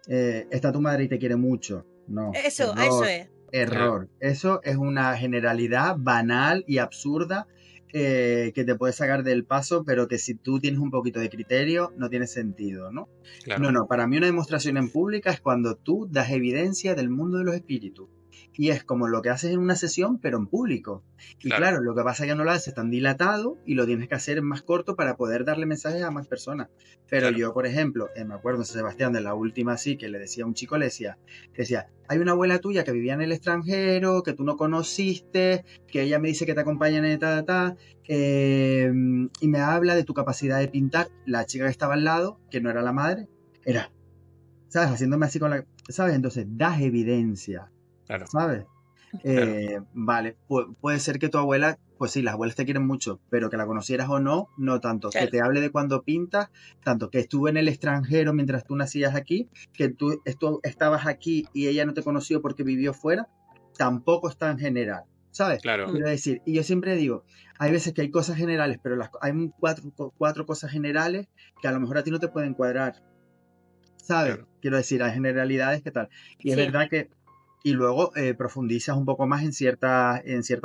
está tu madre y te quiere mucho. No. Eso es. Error. Eso es una generalidad banal y absurda, que te puede sacar del paso, pero que si tú tienes un poquito de criterio, no tiene sentido, ¿no? Claro. No, para mí una demostración en pública es cuando tú das evidencia del mundo de los espíritus. Y es como lo que haces en una sesión, pero en público. Y claro, lo que pasa es que no lo haces tan dilatado y lo tienes que hacer más corto para poder darle mensajes a más personas. Pero yo, por ejemplo, me acuerdo en Sebastián de la última, sí, que le decía a un chico, le decía, hay una abuela tuya que vivía en el extranjero, que tú no conociste, que ella me dice que te acompaña en y me habla de tu capacidad de pintar. La chica que estaba al lado, que no era la madre, era, ¿sabes? Haciéndome así con la... ¿Sabes? Entonces, das evidencia. Claro. ¿Sabes? Vale, puede ser que tu abuela, pues sí, las abuelas te quieren mucho, pero que la conocieras o no, no tanto. Claro. Que te hable de cuando pintas, tanto que estuvo en el extranjero mientras tú nacías aquí, que tú estabas aquí y ella no te conoció porque vivió fuera, tampoco es tan general, ¿sabes? Claro. Quiero decir, y yo siempre digo, hay veces que hay cosas generales, pero hay cuatro cosas generales que a lo mejor a ti no te pueden cuadrar, ¿sabes? Claro. Quiero decir, hay generalidades que tal. Y es verdad que y luego profundizas un poco más en ciertas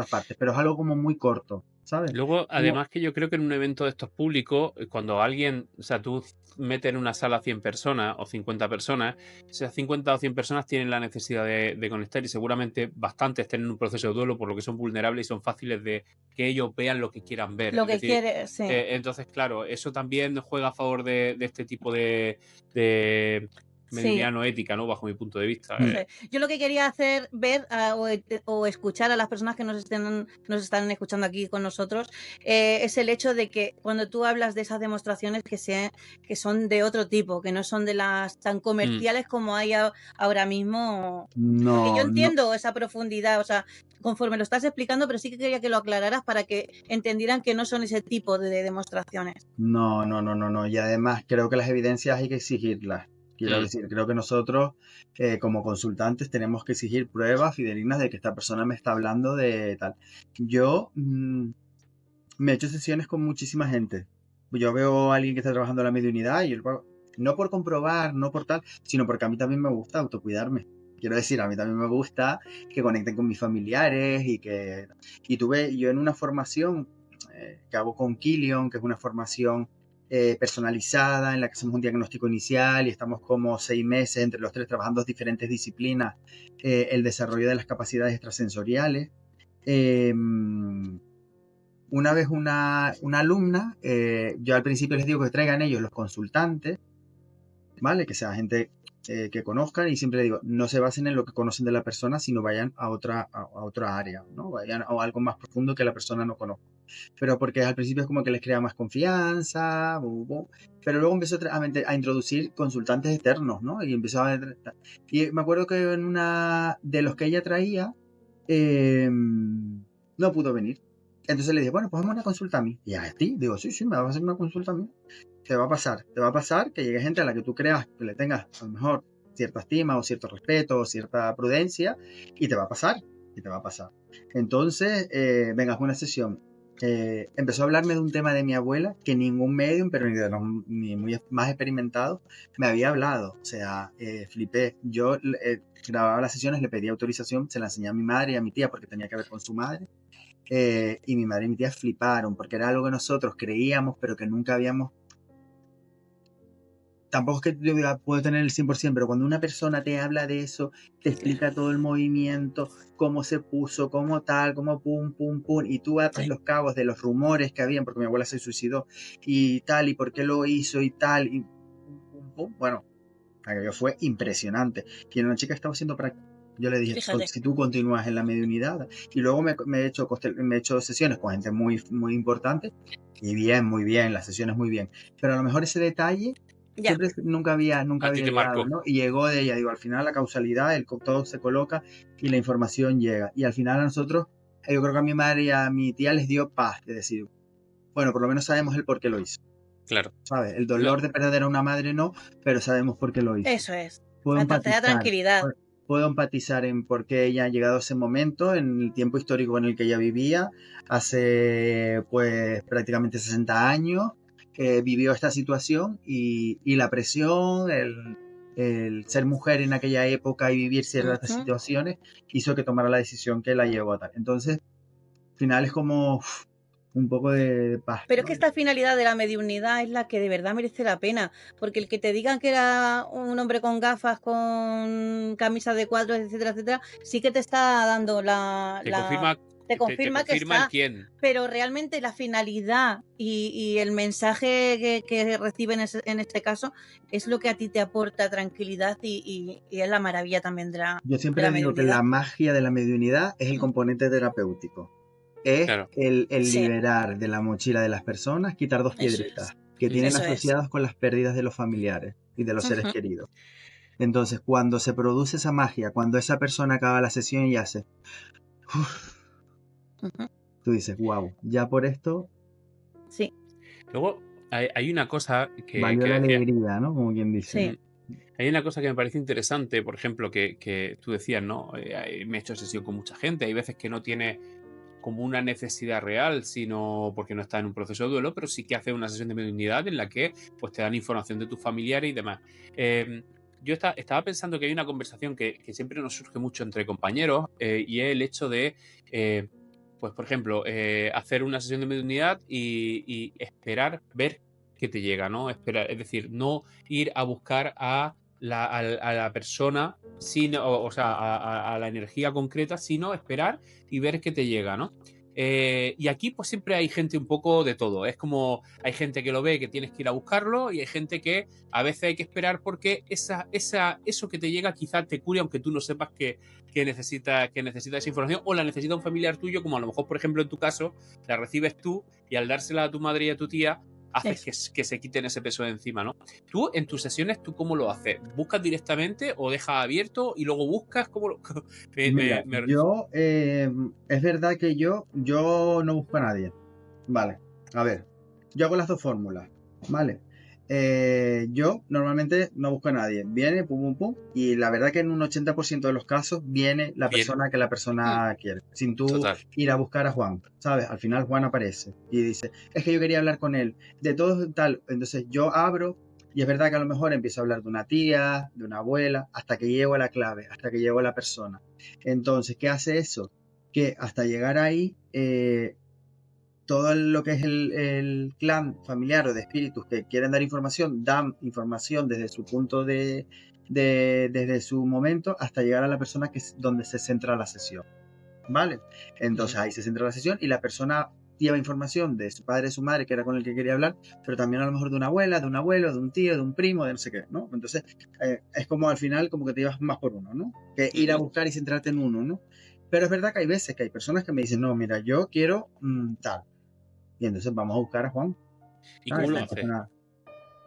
partes, pero es algo como muy corto, ¿sabes? Luego, además que yo creo que en un evento de estos públicos, cuando alguien, o sea, tú metes en una sala 100 personas o 50 personas, esas 50 o 100 personas tienen la necesidad de conectar y seguramente bastantes tienen un proceso de duelo por lo que son vulnerables y son fáciles de que ellos vean lo que quieran ver. Lo que quiere, sí. Entonces, claro, eso también juega a favor de este tipo de mediunidad Sí. no ética, ¿no? Bajo mi punto de vista. Yo lo que quería hacer, ver o escuchar a las personas que nos están escuchando aquí con nosotros, es el hecho de que cuando tú hablas de esas demostraciones que son de otro tipo, que no son de las tan comerciales como hay ahora mismo. Porque yo No, no, entiendo esa profundidad, o sea, conforme lo estás explicando, pero sí que quería que lo aclararas para que entendieran que no son ese tipo de demostraciones. no. Y además creo que las evidencias hay que exigirlas. Quiero decir, creo que nosotros como consultantes tenemos que exigir pruebas fidedignas de que esta persona me está hablando de tal. Yo me he hecho sesiones con muchísima gente. Yo veo a alguien que está trabajando en la mediunidad y no por comprobar, no por tal, sino porque a mí también me gusta autocuidarme. Quiero decir, a mí también me gusta que conecten con mis familiares y tuve yo en una formación que hago con Kilion, que es una formación personalizada en la que hacemos un diagnóstico inicial y estamos como 6 meses entre los tres trabajando diferentes disciplinas, el desarrollo de las capacidades extrasensoriales. Una vez una alumna, yo al principio les digo que traigan ellos los consultantes, ¿vale? Que sea gente que conozcan y siempre les digo, no se basen en lo que conocen de la persona, sino vayan a otra área, ¿no? Vayan a algo más profundo que la persona no conozca. Pero porque al principio es como que les crea más confianza, pero luego empezó a introducir consultantes externos, ¿no? Y empezó a... Y me acuerdo que en una de los que ella traía, no pudo venir. Entonces le dije, bueno, pues vamos a una consulta a mí. Y a ti, digo, sí, me vas a hacer una consulta a mí. Te va a pasar que llegue gente a la que tú creas que le tengas a lo mejor cierta estima o cierto respeto o cierta prudencia y te va a pasar, Entonces, venga, fue una sesión. Empezó a hablarme de un tema de mi abuela que ningún medium, pero ni de los ni muy más experimentados, me había hablado. O sea, flipé. Yo grababa las sesiones, le pedía autorización, se la enseñé a mi madre y a mi tía porque tenía que ver con su madre. Y mi madre y mi tía fliparon porque era algo que nosotros creíamos, pero que nunca habíamos. Tampoco es que yo diga, puedo tener el 100%, pero cuando una persona te habla de eso, te explica todo el movimiento, cómo se puso, cómo tal, cómo pum, y tú atas los cabos de los rumores que habían, porque mi abuela se suicidó, y tal, y por qué lo hizo, y tal, y pum. Bueno, aquello fue impresionante. Y una chica estaba haciendo práctica. Yo le dije, si tú continúas en la mediunidad, y luego me he hecho sesiones con gente muy, muy importante, y bien, muy bien, las sesiones muy bien. Pero a lo mejor ese detalle siempre nunca había llegado, ¿no? Y llegó de ella, digo, al final la causalidad, todo se coloca y la información llega. Y al final a nosotros, yo creo que a mi madre y a mi tía les dio paz de decir, bueno, por lo menos sabemos el por qué lo hizo. Claro. ¿Sabes? El dolor de perder a una madre no, pero sabemos por qué lo hizo. Eso es. Puedo empatizar, tranquilidad. Puedo empatizar en por qué ella ha llegado a ese momento, en el tiempo histórico en el que ella vivía, hace pues prácticamente 60 años, vivió esta situación y la presión, el ser mujer en aquella época y vivir ciertas situaciones hizo que tomara la decisión que la llevó a tal. Entonces, al final es como un poco de paz. Pero es que esta finalidad de la mediunidad es la que de verdad merece la pena, porque el que te digan que era un hombre con gafas, con camisa de cuadros, etcétera, sí que te está dando te confirma que está, pero realmente la finalidad y el mensaje que reciben en este caso es lo que a ti te aporta tranquilidad y es la maravilla también de la Yo siempre digo que la magia de la mediunidad es el componente terapéutico. Es el liberar de la mochila de las personas, quitar 2 piedritas que tienen asociadas con las pérdidas de los familiares y de los seres queridos. Entonces, cuando se produce esa magia, cuando esa persona acaba la sesión y hace... tú dices, wow, ya por esto... Sí. Luego, hay una cosa que... Valió la alegría, ¿no? Como quien dice. Sí. Hay una cosa que me parece interesante, por ejemplo, que tú decías, ¿no? Me he hecho sesión con mucha gente, hay veces que no tiene como una necesidad real, sino porque no está en un proceso de duelo, pero sí que hace una sesión de mediunidad en la que pues te dan información de tus familiares y demás. Yo estaba pensando que hay una conversación que siempre nos surge mucho entre compañeros y es el hecho de, pues por ejemplo, hacer una sesión de mediunidad y esperar ver qué te llega, ¿no? Esperar, es decir, no ir a buscar a la persona, sino, o sea, a la energía concreta, sino esperar y ver qué te llega, ¿no? Y aquí pues siempre hay gente un poco de todo. Es como hay gente que lo ve que tienes que ir a buscarlo y hay gente que a veces hay que esperar porque eso que te llega quizá te cure aunque tú no sepas que necesita esa información o la necesita un familiar tuyo, como a lo mejor, por ejemplo, en tu caso, la recibes tú y al dársela a tu madre y a tu tía haces que se quiten ese peso de encima, ¿no? Tú, en tus sesiones, ¿tú cómo lo haces? ¿Buscas directamente o dejas abierto y luego buscas? ¿Cómo lo...? Mira, yo, es verdad que yo no busco a nadie. Vale, a ver, yo hago las dos fórmulas, ¿vale? Yo normalmente no busco a nadie. Viene, pum, pum, pum, y la verdad que en un 80% de los casos viene la Viene. persona que la persona quiere, sin tú Total. ir a buscar a Juan, ¿sabes? Al final Juan aparece y dice, es que yo quería hablar con él, de todo tal. Entonces yo abro y es verdad que a lo mejor empiezo a hablar de una tía, de una abuela, hasta que llego a la clave, hasta que llego a la persona. Entonces, ¿qué hace eso? Que hasta llegar ahí, todo lo que es el clan familiar o de espíritus que quieren dar información, dan información desde su punto desde su momento hasta llegar a la persona que es donde se centra la sesión. ¿Vale? Entonces ahí se centra la sesión y la persona lleva información de su padre, de su madre, que era con el que quería hablar, pero también a lo mejor de una abuela, de un abuelo, de un tío, de un primo, de no sé qué, ¿no? Entonces es como al final como que te llevas más por uno, ¿no? Que ir a buscar y centrarte en uno, ¿no? Pero es verdad que hay veces que hay personas que me dicen, no, mira, yo quiero tal. Y entonces vamos a buscar a Juan. ¿Y cómo lo haces?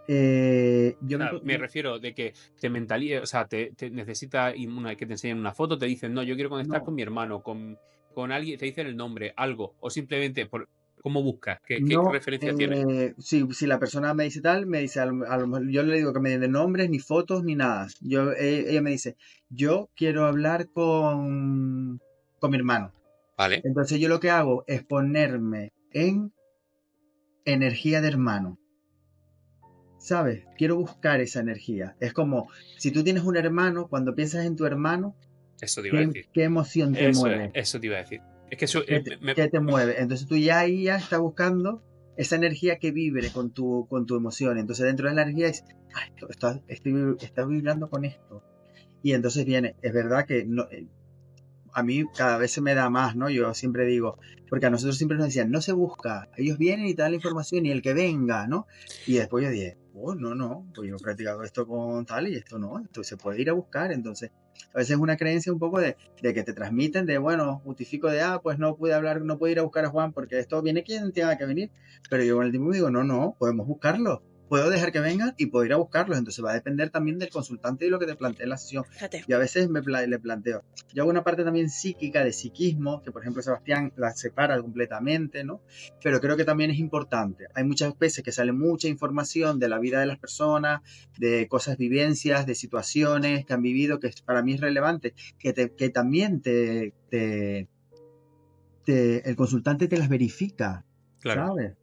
Me refiero de que te mentaliza, o sea, te necesita que te enseñen una foto, te dicen, no, yo quiero conectar con mi hermano, con alguien, te dicen el nombre, algo, o simplemente ¿cómo buscas? ¿Qué referencia tienes? Si la persona me dice tal, me dice, a lo mejor yo le digo que me den nombres, ni fotos, ni nada. Ella me dice, yo quiero hablar con mi hermano. Vale. Entonces yo lo que hago es ponerme en energía de hermano. ¿Sabes? Quiero buscar esa energía. Es como, si tú tienes un hermano, cuando piensas en tu hermano, eso te iba a decir. ¿Qué emoción te mueve? Eso te iba a decir. Es que eso ¿Qué te mueve? Entonces tú ya ahí ya estás buscando esa energía que vibre con tu emoción. Entonces dentro de la energía es, estás vibrando con esto. Y entonces viene, es verdad que no, a mí cada vez se me da más, ¿no? Yo siempre digo, porque a nosotros siempre nos decían, no se busca, ellos vienen y te dan la información y el que venga, ¿no? Y después yo dije, oh, no, pues yo he practicado esto con tal y esto no, esto se puede ir a buscar. Entonces, a veces es una creencia un poco de que te transmiten de, bueno, justifico de, pues no pude hablar, no pude ir a buscar a Juan porque esto viene quien tenga que venir. Pero yo con el tiempo digo, no, podemos buscarlo. Puedo dejar que vengan y puedo ir a buscarlos. Entonces va a depender también del consultante y lo que te plantee en la sesión. Fíjate. Y a veces le planteo. Yo hago una parte también psíquica de psiquismo, que por ejemplo Sebastián la separa completamente, ¿no? Pero creo que también es importante. Hay muchas veces que sale mucha información de la vida de las personas, de cosas, vivencias, de situaciones que han vivido, que para mí es relevante, que también el consultante te las verifica, claro. ¿Sabes?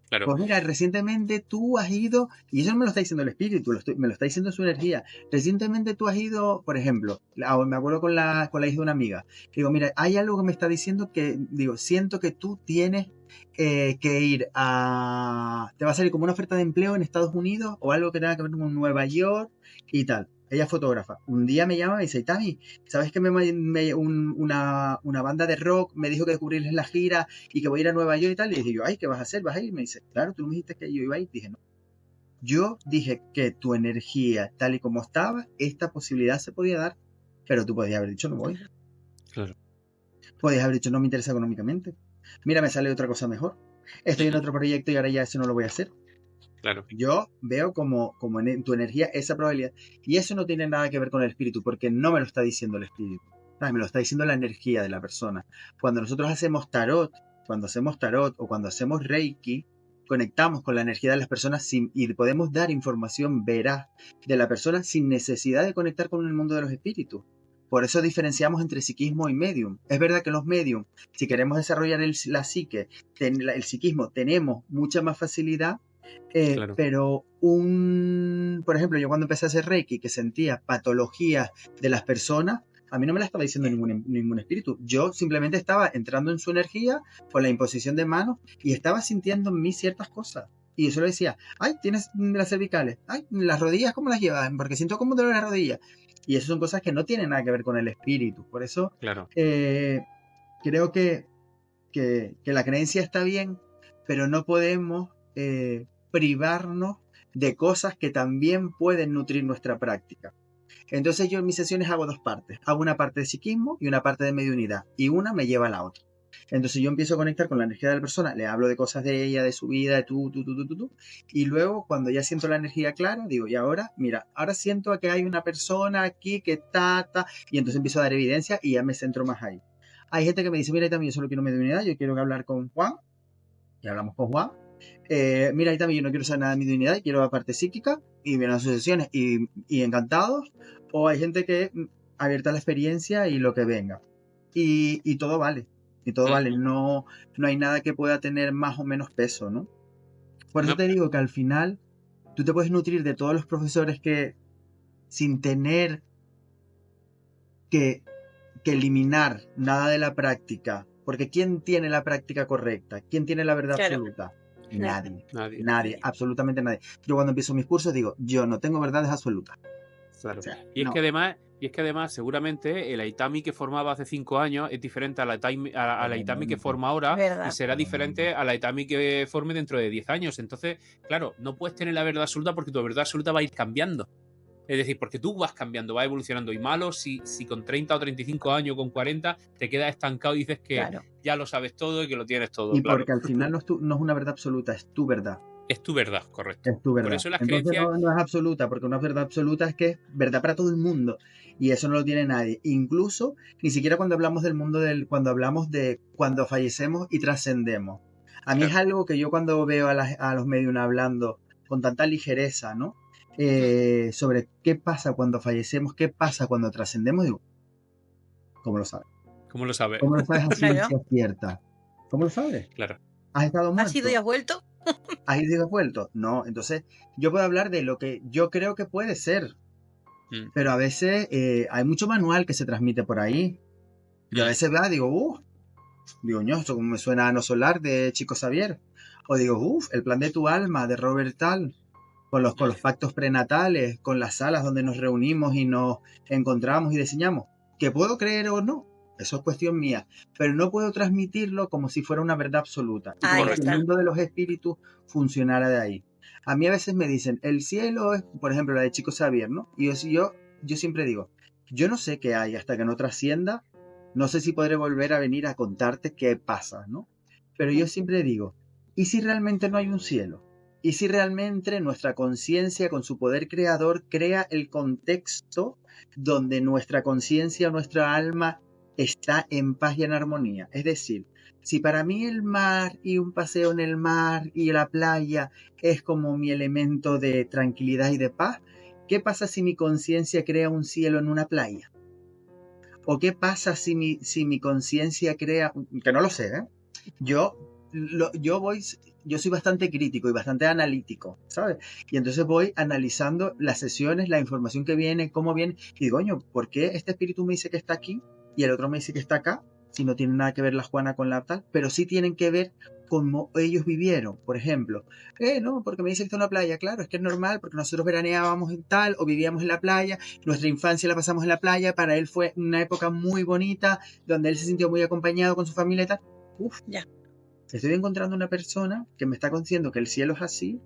Claro. Pues mira, recientemente tú has ido, y eso no me lo está diciendo el espíritu, me lo está diciendo su energía. Recientemente tú has ido, por ejemplo, me acuerdo con la hija de una amiga. Digo, mira, hay algo que me está diciendo que, digo, siento que tú tienes que ir te va a salir como una oferta de empleo en Estados Unidos o algo que tenga que ver con Nueva York y tal. Ella es fotógrafa. Un día me llama y me dice, Tami, ¿sabes que una banda de rock me dijo que cubrirles la gira y que voy a ir a Nueva York y tal? Y dije yo, ay, ¿qué vas a hacer? ¿Vas a ir? Me dice, claro, tú me dijiste que yo iba a ir. Dije, no. Yo dije que tu energía, tal y como estaba, esta posibilidad se podía dar, pero tú podías haber dicho, no voy. Claro. Podías haber dicho, no me interesa económicamente. Mira, me sale otra cosa mejor. Estoy en otro proyecto y ahora ya eso no lo voy a hacer. Claro. Yo veo como en tu energía esa probabilidad. Y eso no tiene nada que ver con el espíritu, porque no me lo está diciendo el espíritu. Me lo está diciendo la energía de la persona. Cuando nosotros hacemos tarot o cuando hacemos Reiki, conectamos con la energía de las personas y podemos dar información veraz de la persona sin necesidad de conectar con el mundo de los espíritus. Por eso diferenciamos entre psiquismo y medium. Es verdad que los medium, si queremos desarrollar la psique, el psiquismo, tenemos mucha más facilidad. Claro. Pero por ejemplo, yo cuando empecé a hacer Reiki, que sentía patologías de las personas, a mí no me la estaba diciendo ningún espíritu. Yo simplemente estaba entrando en su energía con la imposición de manos y estaba sintiendo en mí ciertas cosas. Y yo solo decía, ay, tienes las cervicales, ay, las rodillas, ¿cómo las llevas? Porque siento como dolor en las rodillas. Y eso son cosas que no tienen nada que ver con el espíritu. Por eso, claro. Creo que que la creencia está bien, pero no podemos privarnos de cosas que también pueden nutrir nuestra práctica. Entonces yo en mis sesiones hago dos partes. Hago una parte de psiquismo y una parte de mediunidad. Y una me lleva a la otra. Entonces yo empiezo a conectar con la energía de la persona, le hablo de cosas de ella, de su vida, de tú. Y luego cuando ya siento la energía clara, digo, y ahora, mira, ahora siento que hay una persona aquí que está. Y entonces empiezo a dar evidencia y ya me centro más ahí. Hay gente que me dice, mira, también yo solo quiero mediunidad, yo quiero hablar con Juan. Y hablamos con Juan. Mira, ahí también yo no quiero saber nada de mediunidad, quiero la parte psíquica y vienen las sesiones y encantados. O hay gente que abierta a la experiencia y lo que venga. Y todo vale. Y todo vale. No hay nada que pueda tener más o menos peso, ¿no? Por eso te digo que al final tú te puedes nutrir de todos los profesores que sin tener que eliminar nada de la práctica. Porque ¿quién tiene la práctica correcta? ¿Quién tiene la verdad absoluta? Nadie, absolutamente nadie. Yo cuando empiezo mis cursos digo, yo no tengo verdades absolutas. Claro. O sea, y es que además, seguramente el Aitami que formaba hace 5 años es diferente a la Aitami que forma ahora, y será diferente a la Aitami que forme dentro de 10 años. Entonces, claro, no puedes tener la verdad absoluta porque tu verdad absoluta va a ir cambiando. Es decir, porque tú vas cambiando, vas evolucionando. Y malo si con 30 o 35 años, con 40, te quedas estancado y dices que ya lo sabes todo y que lo tienes todo. Y porque al final no es una verdad absoluta, es tu verdad. Es tu verdad, correcto. Es tu verdad. Por eso las Entonces creencias... no es absoluta, porque una verdad absoluta es que es verdad para todo el mundo. Y eso no lo tiene nadie. Incluso, ni siquiera cuando hablamos del mundo cuando hablamos de cuando fallecemos y trascendemos. A mí es algo que yo cuando veo a los medios hablando con tanta ligereza, ¿no? Sobre qué pasa cuando fallecemos, qué pasa cuando trascendemos, digo, ¿cómo lo sabes? ¿Cómo lo sabes? ¿Cómo lo sabes así cierta? ¿Cómo lo sabes? Claro. ¿Has estado muerto? ¿Has ido y has vuelto? ¿Has ido y has vuelto? No, entonces yo puedo hablar de lo que yo creo que puede ser, pero a veces hay mucho manual que se transmite por ahí. Yo a veces digo, esto como me suena a No Solar de Chico Xavier. O digo, el plan de tu alma de Robert Tal, con los pactos prenatales, con las salas donde nos reunimos y nos encontramos y diseñamos. ¿Que puedo creer o no? Eso es cuestión mía, pero no puedo transmitirlo como si fuera una verdad absoluta. Y como si el mundo de los espíritus funcionara de ahí. A mí a veces me dicen, el cielo es, por ejemplo, la de Chico Xavier, ¿no? Y yo siempre digo, yo no sé qué hay hasta que no trascienda, no sé si podré volver a venir a contarte qué pasa, ¿no? Pero yo siempre digo, ¿y si realmente no hay un cielo? ¿Y si realmente nuestra conciencia con su poder creador crea el contexto donde nuestra conciencia, nuestra alma está en paz y en armonía? Es decir, si para mí el mar y un paseo en el mar y la playa es como mi elemento de tranquilidad y de paz, ¿qué pasa si mi conciencia crea un cielo en una playa? ¿O qué pasa si mi conciencia crea... Que no lo sé, ¿eh? Yo soy bastante crítico y bastante analítico, ¿sabes? Y entonces voy analizando las sesiones, la información que viene, cómo viene, y digo, coño, ¿por qué este espíritu me dice que está aquí y el otro me dice que está acá? Si no tiene nada que ver la Juana con la tal, pero sí tienen que ver cómo ellos vivieron. Por ejemplo, no, porque me dice que está en la playa. Claro, es que es normal, porque nosotros veraneábamos en tal o vivíamos en la playa, nuestra infancia la pasamos en la playa, para él fue una época muy bonita, donde él se sintió muy acompañado con su familia y tal. Ya. Estoy encontrando una persona que me está diciendo que el cielo es así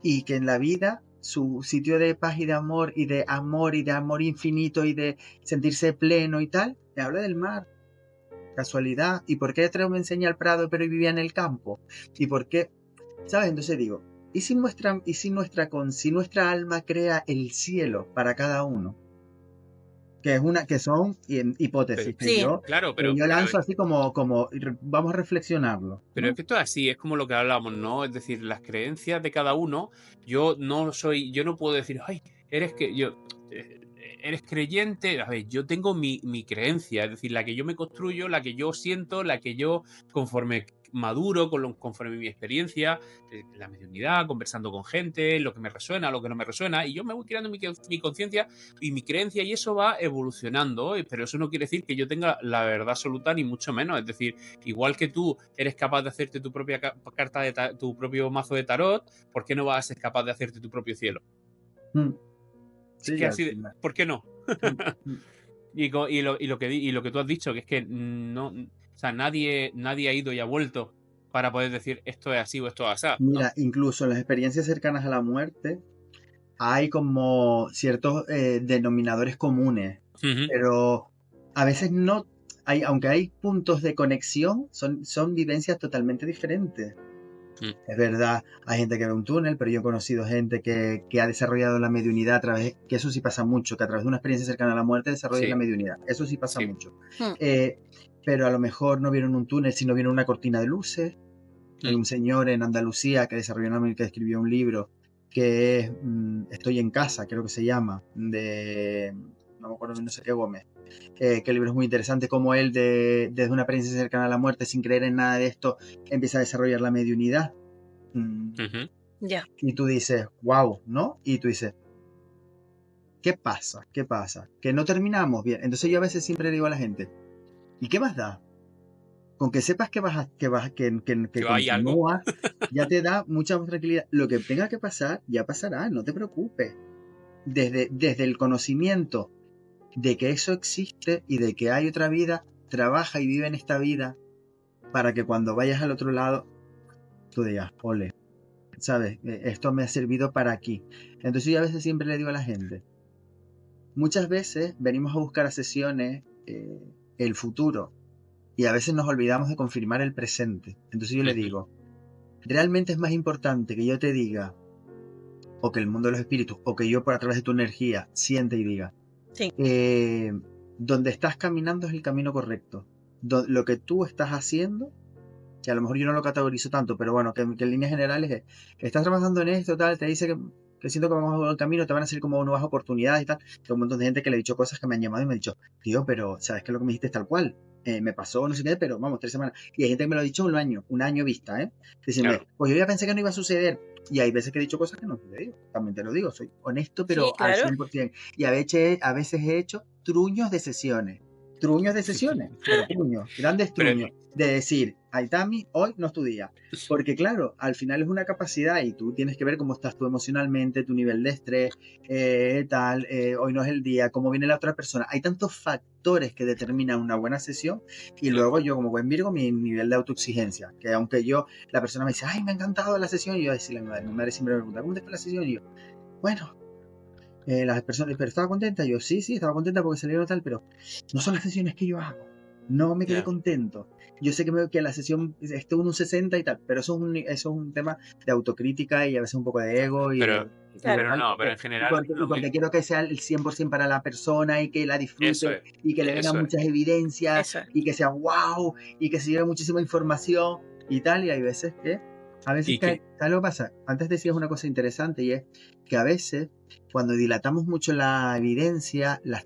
y que en la vida su sitio de paz y de amor infinito y de sentirse pleno y tal, me habla del mar. Casualidad. ¿Y por qué Treo me enseña el Prado pero vivía en el campo? ¿Y por qué? ¿Sabes? Entonces digo, ¿y si nuestra alma crea el cielo para cada uno? Que son hipótesis que yo lanzo así como vamos a reflexionarlo, ¿no? Pero es que esto es así, es como lo que hablábamos, ¿no? Es decir, las creencias de cada uno, yo no puedo decir, ay, eres creyente. A ver, yo tengo mi creencia, es decir, la que yo me construyo, la que yo siento, la que yo conforme maduro, conforme mi experiencia, la mediunidad, conversando con gente, lo que me resuena, lo que no me resuena, y yo me voy creando mi conciencia y mi creencia, y eso va evolucionando, pero eso no quiere decir que yo tenga la verdad absoluta, ni mucho menos. Es decir, igual que tú eres capaz de hacerte tu propia carta tu propio mazo de tarot, ¿por qué no vas a ser capaz de hacerte tu propio cielo? Sí, que así ¿por qué no? Y lo que tú has dicho, que es que no, O sea, nadie ha ido y ha vuelto para poder decir esto es así o esto es así, ¿no? Mira, incluso en las experiencias cercanas a la muerte hay como ciertos denominadores comunes, Ujú. pero a veces no hay, aunque hay puntos de conexión, son vivencias totalmente diferentes. Mm. Es verdad, hay gente que ve un túnel, pero yo he conocido gente que ha desarrollado la mediunidad a través, que eso sí pasa mucho, que a través de una experiencia cercana a la muerte desarrollas Sí. la mediunidad. Eso sí pasa Sí. mucho. Hmm. Pero a lo mejor no vieron un túnel, sino vieron una cortina de luces. Hay un señor en Andalucía que desarrolló que escribió un libro que es Estoy en casa, creo que se llama, no me acuerdo, no sé qué Gómez, que el libro es muy interesante, como él desde una experiencia cercana a la muerte, sin creer en nada de esto, empieza a desarrollar la mediunidad. Ujú. Ya. Y tú dices, wow, ¿no? Y tú dices, ¿qué pasa? ¿Qué pasa? Que no terminamos bien. Entonces yo a veces siempre le digo a la gente, ¿y qué más da? Con que sepas que que hay algo. continúa, ya te da mucha más tranquilidad. Lo que tenga que pasar, ya pasará, no te preocupes. Desde el conocimiento de que eso existe y de que hay otra vida, trabaja y vive en esta vida para que cuando vayas al otro lado, tú digas, ole, ¿sabes? Esto me ha servido para aquí. Entonces yo a veces siempre le digo a la gente, muchas veces venimos a buscar a sesiones el futuro y a veces nos olvidamos de confirmar el presente. Entonces yo le digo, realmente es más importante que yo te diga, o que el mundo de los espíritus, o que yo por a través de tu energía siente y diga, Sí. donde estás caminando es el camino correcto. Lo que tú estás haciendo, que a lo mejor yo no lo categorizo tanto, pero bueno, que en líneas generales es, estás trabajando en esto, tal, te dice que siento que vamos a el camino, te van a salir como nuevas oportunidades y tal. Que un montón de gente que le he dicho cosas que me han llamado y me han dicho, tío, pero sabes que lo que me dijiste es tal cual. Me pasó, no sé qué, pero vamos, 3 semanas. Y hay gente que me lo ha dicho un año vista, ¿eh? Diciéndome, Claro. pues yo ya pensé que no iba a suceder. Y hay veces que he dicho cosas que no han sucedido. También te lo digo, soy honesto, pero Sí, claro. al 100%. Y a veces he hecho truños de sesiones. Truños de sesiones, pero truños, grandes Pero, truños. De decir, Aitami, hoy no es tu día. Porque claro, al final es una capacidad y tú tienes que ver cómo estás tú emocionalmente, tu nivel de estrés, hoy no es el día, cómo viene la otra persona. Hay tantos factores que determinan una buena sesión y claro. luego yo como buen Virgo mi nivel de autoexigencia, que aunque la persona me dice, ay, me ha encantado la sesión, y yo decirle a mi madre siempre me pregunta, ¿cómo te fue la sesión? Y yo, bueno, las personas, pero estaba contenta, yo sí, estaba contenta porque salieron tal, pero no son las sesiones que yo hago. No me quedé contento. Yo sé que la sesión estuvo en un 60 y tal, pero eso es un tema de autocrítica y a veces un poco de ego pero no, pero en general porque quiero que sea el 100% para la persona y que la eso disfrute es, y que le vengan eso es. muchas evidencias Eso es. y que sea wow y que se lleve muchísima información y tal. Y hay veces que, ¿sabes lo que pasa? Antes decías una cosa interesante y es que a veces cuando dilatamos mucho la evidencia, la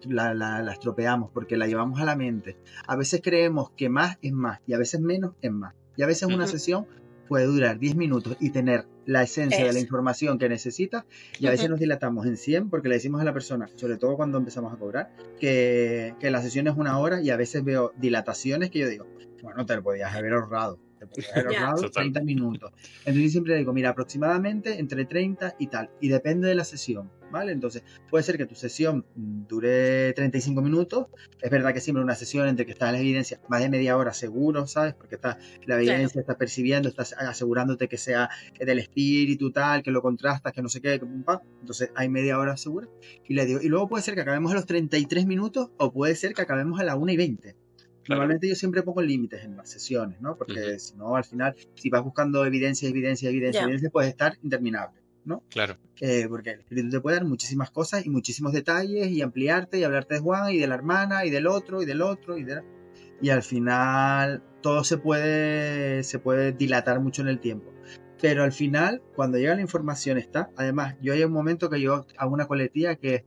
estropeamos porque la llevamos a la mente. A veces creemos que más es más y a veces menos es más. Y a veces una sesión puede durar 10 minutos y tener la esencia de la información que necesitas y a veces nos dilatamos en 100 porque le decimos a la persona, sobre todo cuando empezamos a cobrar, que la sesión es 1 hora y a veces veo dilataciones que yo digo, bueno, te lo podías haber ahorrado. Te podías haber ahorrado 30 minutos. Entonces yo siempre digo, mira, aproximadamente entre 30 y tal. Y depende de la sesión, ¿vale? Entonces puede ser que tu sesión dure 35 minutos. Es verdad que siempre una sesión entre que está la evidencia más de media hora seguro, ¿sabes? Porque está la evidencia, estás percibiendo, estás asegurándote que sea del espíritu tal, que lo contrastas, que no sé qué, entonces hay media hora segura. Y le digo, y luego puede ser que acabemos a los 33 minutos o puede ser que acabemos a la 1:20. Normalmente yo siempre pongo límites en las sesiones, ¿no? Porque si no, al final, si vas buscando evidencia, puedes estar interminable, ¿no? Claro. Porque el espíritu te puede dar muchísimas cosas y muchísimos detalles y ampliarte y hablarte de Juan y de la hermana y del otro y del otro y al final todo se puede dilatar mucho en el tiempo. Pero al final, cuando llega la información está, además, yo hay un momento que yo hago una coletilla que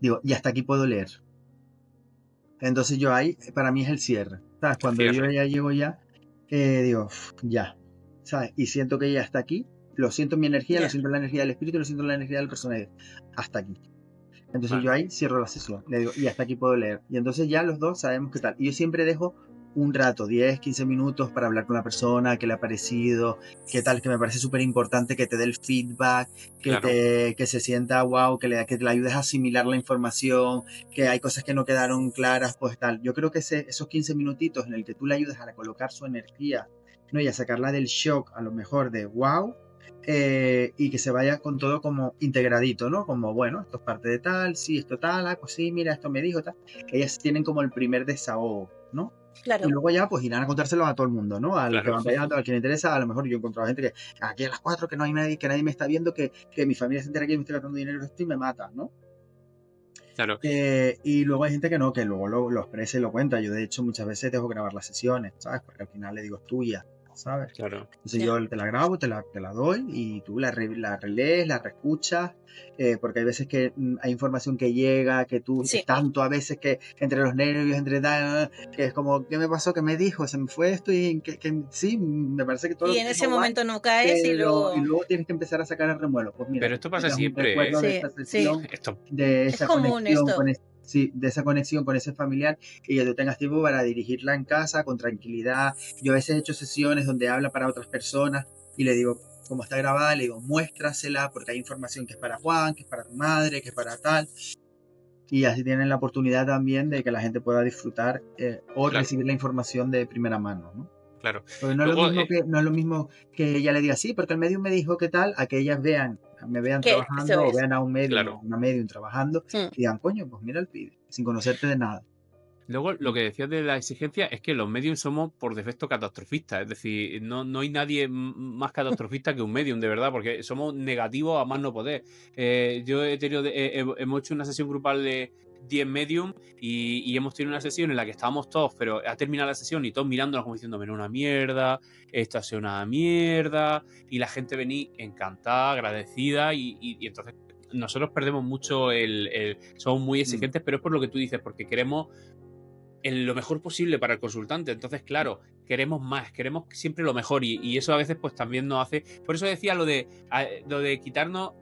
digo, y hasta aquí puedo leer. Entonces yo ahí, para mí es el cierre. ¿Sabes? Cuando yo ya llego digo, ya. ¿Sabes? Y siento que ya está aquí. Lo siento en mi energía, lo siento en la energía del espíritu, lo siento en la energía del personaje. Hasta aquí. Entonces yo ahí cierro la sesión. Le digo, y hasta aquí puedo leer. Y entonces ya los dos sabemos qué tal. Y yo siempre dejo un rato, 10, 15 minutos para hablar con la persona, qué le ha parecido, qué tal, que me parece súper importante que te dé el feedback, Claro. que se sienta wow, que le ayudes a asimilar la información, que hay cosas que no quedaron claras, pues tal. Yo creo que esos 15 minutitos en el que tú le ayudas a colocar su energía, ¿no? Y a sacarla del shock, a lo mejor de wow, y que se vaya con todo como integradito, ¿no? Como, bueno, esto es parte de tal, sí, esto tal, ah, pues sí, mira, esto me dijo, tal. Ellas tienen como el primer desahogo, ¿no? Claro. Y luego ya pues irán a contárselo a todo el mundo, ¿no? Al que Claro. van pegando, al que le interesa. A lo mejor yo he encontrado gente que aquí a las 4 que no hay nadie, que nadie me está viendo, que mi familia se entera que yo me estoy gastando dinero esto y me mata, ¿no? Claro. Y luego hay gente que no, que luego lo expresa y lo cuenta. Yo de hecho muchas veces dejo grabar las sesiones, ¿sabes? Porque al final le digo es tuya, ¿sabes? Claro. Entonces Ya. yo te la grabo, te la doy y tú la relees, la reescuchas, porque hay veces que hay información que llega, que tú Sí. es tanto a veces que entre los nervios, entre tal, que es como, ¿qué me pasó? ¿Qué me dijo? Se me fue esto y que sí, me parece que todo Y lo en que ese dijo guay, momento no caes y luego... y luego tienes que empezar a sacar el remuelo. Pues mira, Pero que esto tú pasa tengas un siempre, ¿eh? recuerdo de Sí, esta sí. sesión, Esto, de Es esa común conexión esto. de esa conexión con ese familiar y que tú tengas tiempo para dirigirla en casa con tranquilidad. Yo a veces he hecho sesiones donde habla para otras personas y le digo, como está grabada, le digo, muéstrasela porque hay información que es para Juan, que es para tu madre, que es para tal. Y así tienen la oportunidad también de que la gente pueda disfrutar o claro, recibir la información de primera mano, ¿no? claro. Porque no es Luego, lo mismo que ella le diga sí, porque el medium me dijo qué tal, a que ellas me vean Que eso trabajando o es. vean a un medium o claro. a una medium trabajando Mm. y digan, coño, pues mira el pibe, sin conocerte de nada. Luego, lo que decías de la exigencia es que los mediums somos por defecto catastrofistas. Es decir, no hay nadie más catastrofista que un medium, de verdad, porque somos negativos a más no poder. Yo he tenido, hemos hecho una sesión grupal de 10 medium y hemos tenido una sesión en la que estábamos todos, pero ha terminado la sesión y todos mirándonos como diciendo, menos una mierda, esto ha sido una mierda, y la gente venía encantada, agradecida, y entonces nosotros perdemos mucho somos muy exigentes, pero es por lo que tú dices, porque queremos lo mejor posible para el consultante. Entonces, claro, queremos más, queremos siempre lo mejor y eso a veces pues también nos hace... Por eso decía lo de quitarnos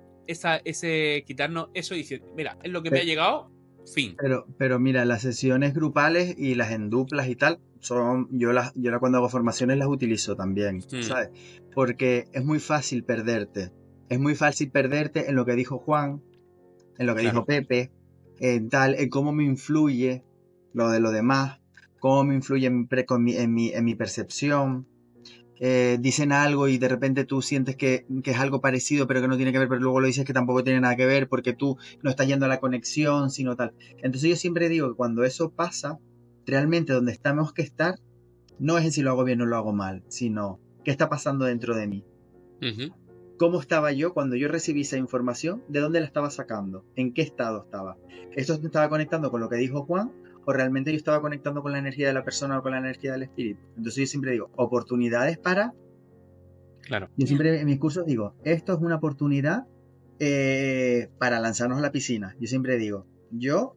quitarnos eso y decir, mira, es lo que me ha llegado, fin. Pero mira, las sesiones grupales y las en duplas y tal, yo cuando hago formaciones las utilizo también, ¿sabes? Porque es muy fácil perderte. Es muy fácil perderte en lo que dijo Juan, en lo que Claro. dijo Pepe, en cómo me influye lo de lo demás, cómo me influye en mi percepción. Dicen algo y de repente tú sientes que es algo parecido pero que no tiene que ver, pero luego lo dices que tampoco tiene nada que ver porque tú no estás yendo a la conexión, sino tal. Entonces yo siempre digo que cuando eso pasa, realmente donde estamos que estar no es en si lo hago bien o lo hago mal, sino qué está pasando dentro de mí. ¿Cómo estaba yo cuando yo recibí esa información? ¿De dónde la estaba sacando? ¿En qué estado estaba? ¿Esto me estaba conectando con lo que dijo Juan? ¿O realmente yo estaba conectando con la energía de la persona o con la energía del espíritu? Entonces yo siempre digo, oportunidades para... Claro. Yo siempre en mis cursos digo, esto es una oportunidad para lanzarnos a la piscina. Yo siempre digo, yo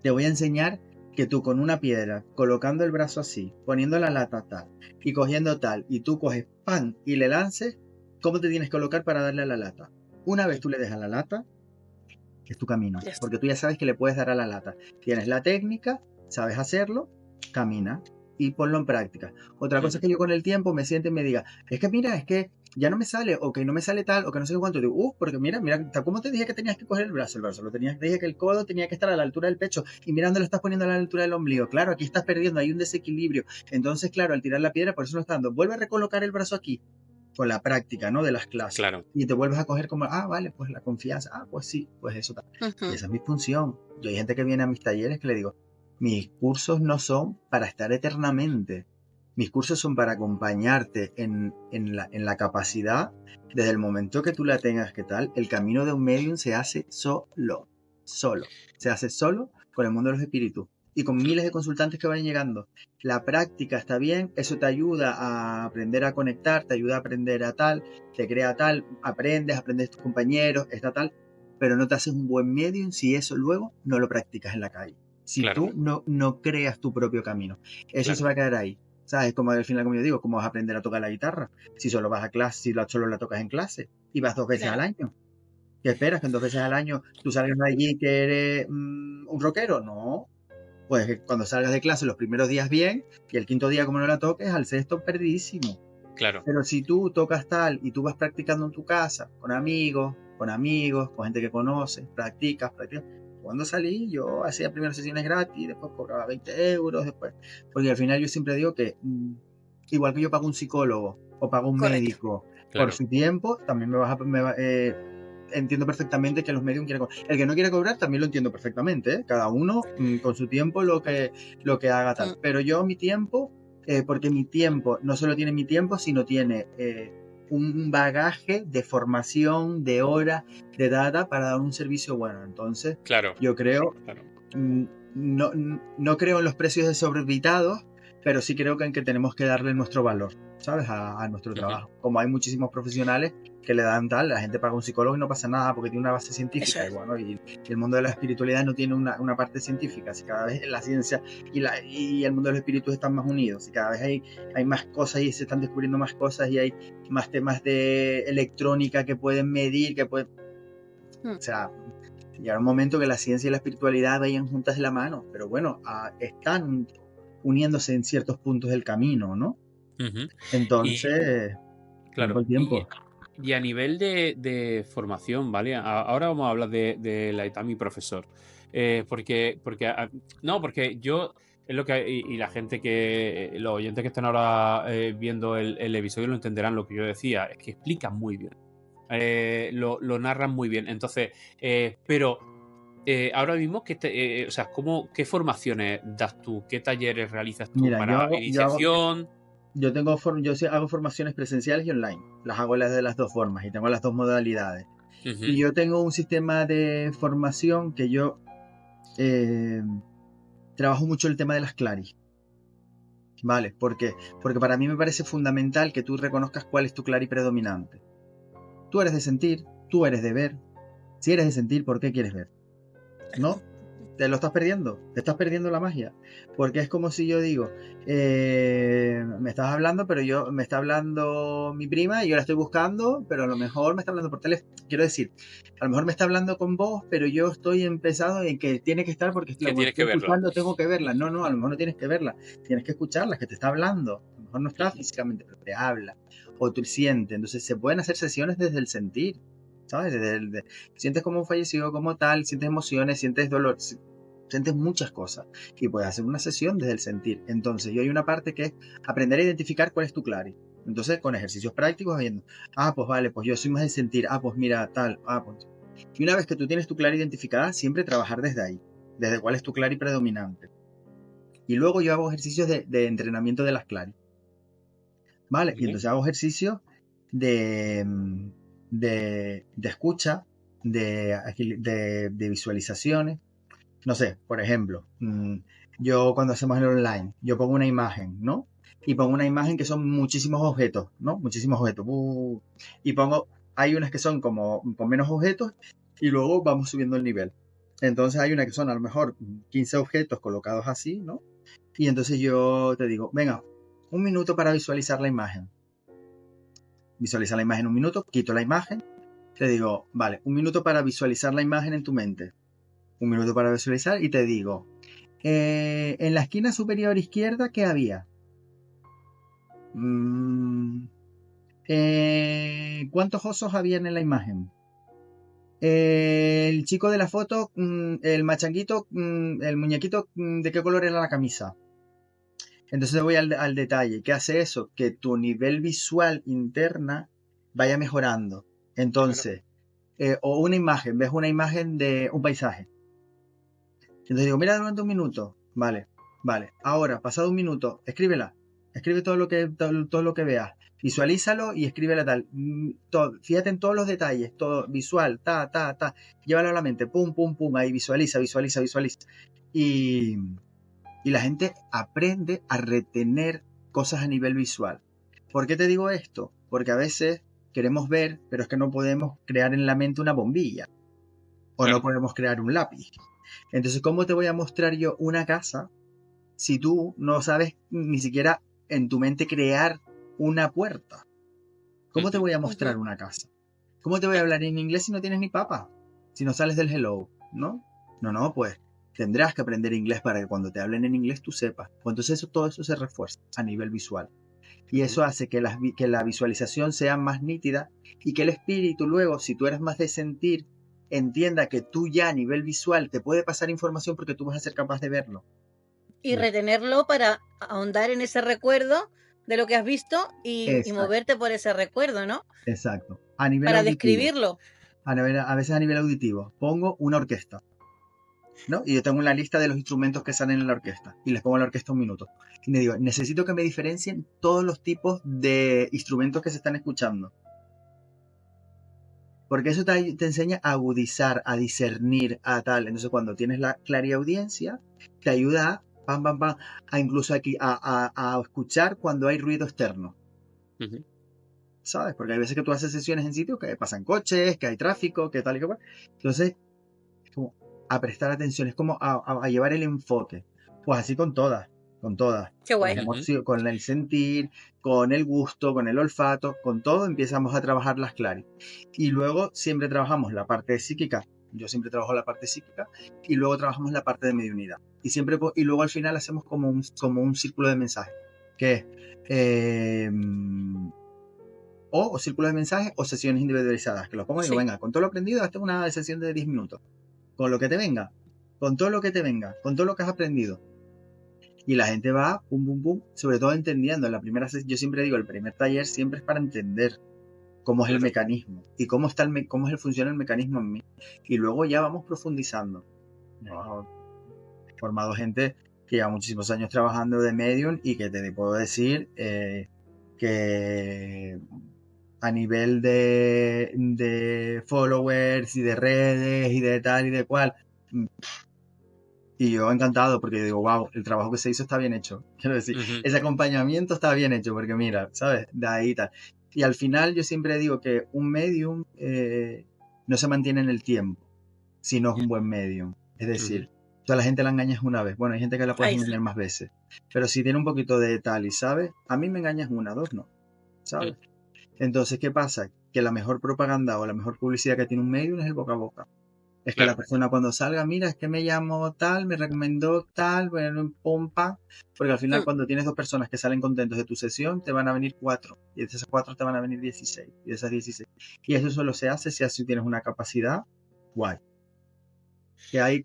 te voy a enseñar que tú con una piedra, colocando el brazo así, poniendo la lata tal, y cogiendo tal, y tú coges pan y le lances, ¿cómo te tienes que colocar para darle a la lata? Una vez tú le dejas la lata, es tu camino, porque tú ya sabes que le puedes dar a la lata. Tienes la técnica, sabes hacerlo, camina y ponlo en práctica. Otra cosa es que yo con el tiempo me siente y me diga, es que mira, es que ya no me sale, o que no me sale tal, o que no sé cuánto. Digo, porque mira, ¿cómo te dije que tenías que coger el brazo? El brazo lo tenías, te dije que el codo tenía que estar a la altura del pecho, y mirando lo estás poniendo a la altura del ombligo. Claro, aquí estás perdiendo, hay un desequilibrio. Entonces, claro, al tirar la piedra, por eso no está dando. Vuelve a recolocar el brazo aquí, con la práctica, ¿no? De las clases. Claro. Y te vuelves a coger como, vale, pues la confianza, pues sí, pues eso está. Y esa es mi función. Yo hay gente que viene a mis talleres que le digo, mis cursos no son para estar eternamente. Mis cursos son para acompañarte en la capacidad, desde el momento que tú la tengas, que tal, el camino de un medium se hace solo. Se hace solo con el mundo de los espíritus y con miles de consultantes que van llegando. La práctica está bien, eso te ayuda a aprender a conectar, te ayuda a aprender a tal, te crea tal, aprendes de tus compañeros, está tal, pero no te haces un buen medium si eso luego no lo practicas en la calle. Si tú no creas tu propio camino, eso se va a quedar ahí. ¿Sabes? Como al final, como yo digo, ¿cómo vas a aprender a tocar la guitarra? Si solo vas a clase, si solo la tocas en clase y vas 2 veces al año. ¿Qué esperas? ¿Que en 2 veces al año tú salgas de allí que eres un rockero? No. Pues que cuando salgas de clase los primeros días bien, y el quinto día como no la toques, al sexto perdidísimo. Claro. Pero si tú tocas tal y tú vas practicando en tu casa, con amigos, con gente que conoces, practicas. Cuando salí, yo hacía primeras sesiones gratis, después cobraba 20 euros, después. Porque al final yo siempre digo que, igual que yo pago un psicólogo o pago un Correcto. médico Claro. por su tiempo, también entiendo perfectamente que los medios quieren cobrar. El que no quiere cobrar también lo entiendo perfectamente, ¿eh? Cada uno con su tiempo lo que haga tal. Pero yo mi tiempo, porque mi tiempo no solo tiene mi tiempo, sino tiene un bagaje de formación, de horas, de data para dar un servicio bueno. Entonces, Claro. yo creo, Claro. no creo en los precios desorbitados, pero sí creo que en que tenemos que darle nuestro valor, ¿sabes? A nuestro trabajo. Como hay muchísimos profesionales que le dan tal, la gente paga un psicólogo y no pasa nada porque tiene una base científica. Eso es. Y bueno, y el mundo de la espiritualidad no tiene una parte científica, así cada vez la ciencia y el mundo de los espíritus están más unidos, y cada vez hay más cosas y se están descubriendo más cosas y hay más temas de electrónica que pueden medir, o sea, llegará un momento que la ciencia y la espiritualidad vayan juntas de la mano, pero bueno, están uniéndose en ciertos puntos del camino, ¿no? Ujú. Entonces, Claro. el tiempo. Y a nivel de formación, ¿vale? Ahora vamos a hablar de la Itami profesor. Porque yo, es lo que, y la gente los oyentes que están ahora viendo el episodio lo entenderán lo que yo decía, es que explican muy bien. Lo narran muy bien. Entonces, pero ahora mismo, o sea, ¿qué formaciones das tú? ¿Qué talleres realizas tú Mira, para iniciación? yo hago formaciones presenciales y online. Las hago de las dos formas y tengo las dos modalidades. Ujú. Y yo tengo un sistema de formación que yo trabajo mucho el tema de las claris. ¿Vale? ¿Por qué? Porque para mí me parece fundamental que tú reconozcas cuál es tu clari predominante. Tú eres de sentir, tú eres de ver. Si eres de sentir, ¿por qué quieres ver? ¿No? Te lo estás perdiendo, te estás perdiendo la magia. Porque es como si yo digo, me estás hablando, pero me está hablando mi prima y yo la estoy buscando, pero a lo mejor me está hablando por teléfono. Quiero decir, a lo mejor me está hablando con vos, pero yo estoy empezado en que tiene que estar porque Que la tienes que estoy verla. escuchando, tengo que verla. No, a lo mejor no tienes que verla, tienes que escucharla, que te está hablando. A lo mejor no está físicamente, pero te habla o tú sientes. Entonces se pueden hacer sesiones desde el sentir. ¿Sabes? Sientes como falleció, como tal, sientes emociones, sientes dolor, sientes muchas cosas y puedes hacer una sesión desde el sentir. Entonces, yo hay una parte que es aprender a identificar cuál es tu clari. Entonces, con ejercicios prácticos, viendo, pues vale, pues yo soy más de sentir, pues mira, tal, pues. Y una vez que tú tienes tu clari identificada, siempre trabajar desde ahí, desde cuál es tu clari predominante. Y luego yo hago ejercicios de entrenamiento de las clari. ¿Vale? Y entonces hago ejercicios de escucha, de visualizaciones. No sé, por ejemplo, yo cuando hacemos el online, yo pongo una imagen, ¿no? Y pongo una imagen que son muchísimos objetos, ¿no? Muchísimos objetos. Y hay unas que son como con menos objetos y luego vamos subiendo el nivel. Entonces hay una que son a lo mejor 15 objetos colocados así, ¿no? Y entonces yo te digo, venga, un minuto para visualizar la imagen. Visualiza la imagen un minuto, quito la imagen, te digo, vale, un minuto para visualizar la imagen en tu mente. Un minuto para visualizar y te digo, en la esquina superior izquierda, ¿qué había? ¿Cuántos osos habían en la imagen? El chico de la foto, el machanguito, el muñequito, ¿de qué color era la camisa? Entonces voy al detalle. ¿Qué hace eso? Que tu nivel visual interna vaya mejorando. Entonces, o una imagen, ves una imagen de un paisaje. Entonces digo, mira durante un minuto. Vale. Ahora, pasado un minuto, escríbela. Escribe todo lo que veas. Visualízalo y escríbela tal. Fíjate en todos los detalles, todo visual, Llévalo a la mente, pum, pum, pum, ahí visualiza. Y la gente aprende a retener cosas a nivel visual. ¿Por qué te digo esto? Porque a veces queremos ver, pero es que no podemos crear en la mente una bombilla. O Claro. no podemos crear un lápiz. Entonces, ¿cómo te voy a mostrar yo una casa si tú no sabes ni siquiera en tu mente crear una puerta? ¿Cómo te voy a mostrar una casa? ¿Cómo te voy a hablar en inglés si no tienes ni papa? Si no sales del hello, ¿no? No, pues tendrás que aprender inglés para que cuando te hablen en inglés tú sepas. Pues entonces todo eso se refuerza a nivel visual. Y eso hace que la visualización sea más nítida y que el espíritu luego, si tú eres más de sentir, entienda que tú ya a nivel visual te puede pasar información porque tú vas a ser capaz de verlo. Y retenerlo para ahondar en ese recuerdo de lo que has visto y moverte por ese recuerdo, ¿no? Exacto. A nivel para auditivo, describirlo. A veces a nivel auditivo, pongo una orquesta, ¿no? Y yo tengo una lista de los instrumentos que salen en la orquesta y les pongo a la orquesta un minuto. Y me digo, necesito que me diferencien todos los tipos de instrumentos que se están escuchando. Porque eso te enseña a agudizar, a discernir, a tal. Entonces cuando tienes la clariaudiencia, te ayuda a incluso aquí a escuchar cuando hay ruido externo. ¿Sabes? Porque hay veces que tú haces sesiones en sitios que pasan coches, que hay tráfico, que tal y que cual. Entonces, es como a prestar atención, es como a llevar el enfoque. Pues así con todas. Qué guay. Con el sentir, con el gusto, con el olfato, con todo empezamos a trabajar las claris. Y luego siempre trabajamos la parte psíquica. Yo siempre trabajo la parte psíquica y luego trabajamos la parte de mediunidad. Y luego al final hacemos como un círculo de mensajes. Que es o círculo de mensajes o sesiones individualizadas. Que los pongo y digo, venga, con todo lo aprendido, hazte una sesión de 10 minutos. Con lo que te venga. Con todo lo que te venga. Con todo lo que has aprendido. Y la gente va, pum, pum, pum, sobre todo entendiendo. Yo siempre digo, el primer taller siempre es para entender cómo es el mecanismo y cómo funciona el mecanismo en mí. Y luego ya vamos profundizando. Yo he formado gente que lleva muchísimos años trabajando de medium y que te puedo decir que a nivel de followers y de redes y de tal y de cual... Y yo encantado porque digo, wow, el trabajo que se hizo está bien hecho. Quiero decir, ese acompañamiento está bien hecho porque mira, ¿sabes? De ahí tal. Y al final yo siempre digo que un medium no se mantiene en el tiempo si no es un buen medium. Es decir, tú a la gente la engañas una vez. Bueno, hay gente que la puedes engañar más veces. Pero si tiene un poquito de tal y ¿sabes? A mí me engañas una, dos no. ¿Sabes? Entonces, ¿qué pasa? Que la mejor propaganda o la mejor publicidad que tiene un medium es el boca a boca. Es que la persona cuando salga, mira, es que me llamo tal, me recomendó tal, bueno, pompa, porque al final cuando tienes 2 personas que salen contentos de tu sesión, te van a venir 4, y de esas 4 te van a venir 16, y de esas 16. Y eso solo se hace si así tienes una capacidad guay. Que hay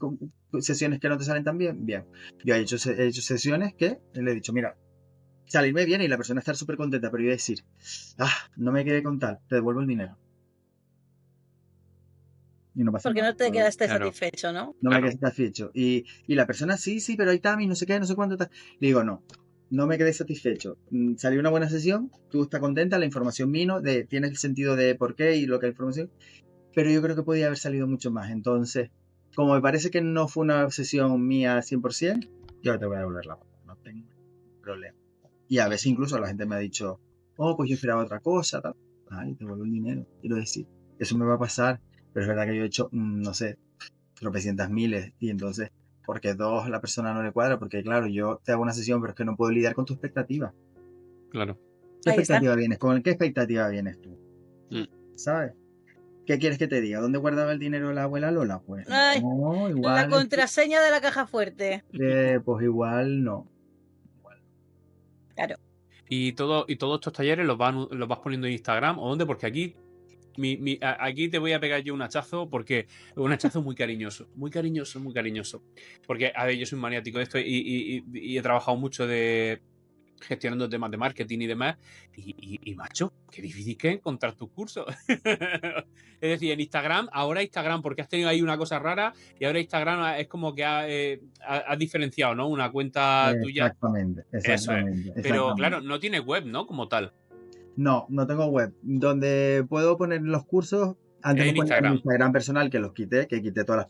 sesiones que no te salen tan bien, bien. Yo he hecho sesiones que le he dicho, mira, salirme bien y la persona estar súper contenta, pero yo decir, no me quedé con tal, te devuelvo el dinero. Y no pasa porque nada. No te quedaste satisfecho, ¿no? No me quedé satisfecho. Y la persona, sí, pero hay Tami, no sé qué, no sé cuánto. Le digo, no me quedé satisfecho. Salió una buena sesión, tú estás contenta, la información vino, tienes el sentido de por qué y lo que es información, pero yo creo que podía haber salido mucho más. Entonces, como me parece que no fue una sesión mía 100%, yo te voy a devolver la mano, no tengo problema. Y a veces incluso la gente me ha dicho, pues yo esperaba otra cosa, tal. Ay, te devuelvo el dinero. Quiero decir, eso me va a pasar. Pero es verdad que yo he hecho, no sé, tropecientas miles. Y entonces, porque 2 la persona no le cuadra, porque claro, yo te hago una sesión, pero es que no puedo lidiar con tu expectativa. Claro. ¿Qué expectativa vienes? ¿Con qué expectativa vienes tú? ¿Sabes? ¿Qué quieres que te diga? ¿Dónde guardaba el dinero la abuela Lola? Pues no, igual. La contraseña de la caja fuerte. Pues igual no. Claro. ¿Y todos estos talleres los vas poniendo en Instagram o dónde? Porque aquí aquí te voy a pegar yo un hachazo, porque un hachazo muy cariñoso, muy cariñoso, muy cariñoso. Porque, a ver, yo soy un maniático de esto y he trabajado mucho gestionando temas de marketing y demás. Y macho, qué difícil que es encontrar tus cursos. Es decir, en Instagram, ahora Instagram, porque has tenido ahí una cosa rara, y ahora Instagram es como que has diferenciado, ¿no? Una cuenta tuya. Exactamente. Pero claro, no tiene web, ¿no? Como tal. No tengo web. Donde puedo poner los cursos, antes los ponía en mi Instagram personal, que quité todas las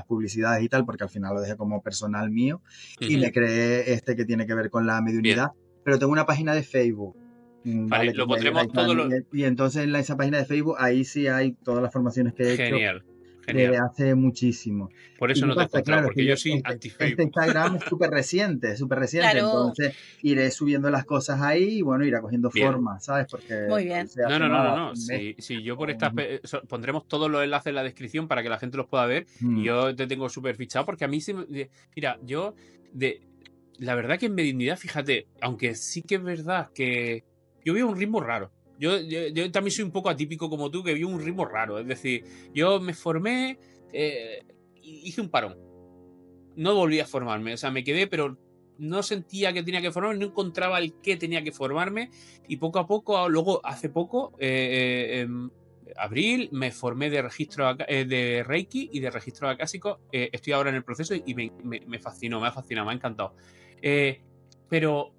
publicidades y tal, porque al final lo dejé como personal mío. Y me creé que tiene que ver con la mediunidad. Pero tengo una página de Facebook. Vale, lo pondremos todo y entonces en esa página de Facebook, ahí sí hay todas las formaciones que he hecho. desde Genial. hace muchísimo. Por ¿Y eso qué no te he pasa? encontrado, Claro, es porque que yo soy este anti-Facebook. Instagram es súper reciente, Claro, entonces iré subiendo las cosas ahí y bueno, irá cogiendo Bien. forma, ¿sabes? Porque muy no lo bien. hice No, hace no, no, no, nada, hace no. un mes. Si yo por o estas pondremos todos los enlaces en la descripción para que la gente los pueda ver. Y Mm, yo te tengo súper fichado porque a mí mira, yo la verdad que en mediunidad, fíjate, aunque sí que es verdad que yo veo un ritmo raro. Yo también soy un poco atípico como tú, que veo un ritmo raro. Es decir, yo me formé, hice un parón. No volví a formarme. O sea, me quedé, pero no sentía que tenía que formarme, no encontraba el qué tenía que formarme. Y poco a poco, luego hace poco, en abril, me formé de registro de Reiki y de registro acásico. Estoy ahora en el proceso y me fascinó, me ha fascinado, me ha encantado. Pero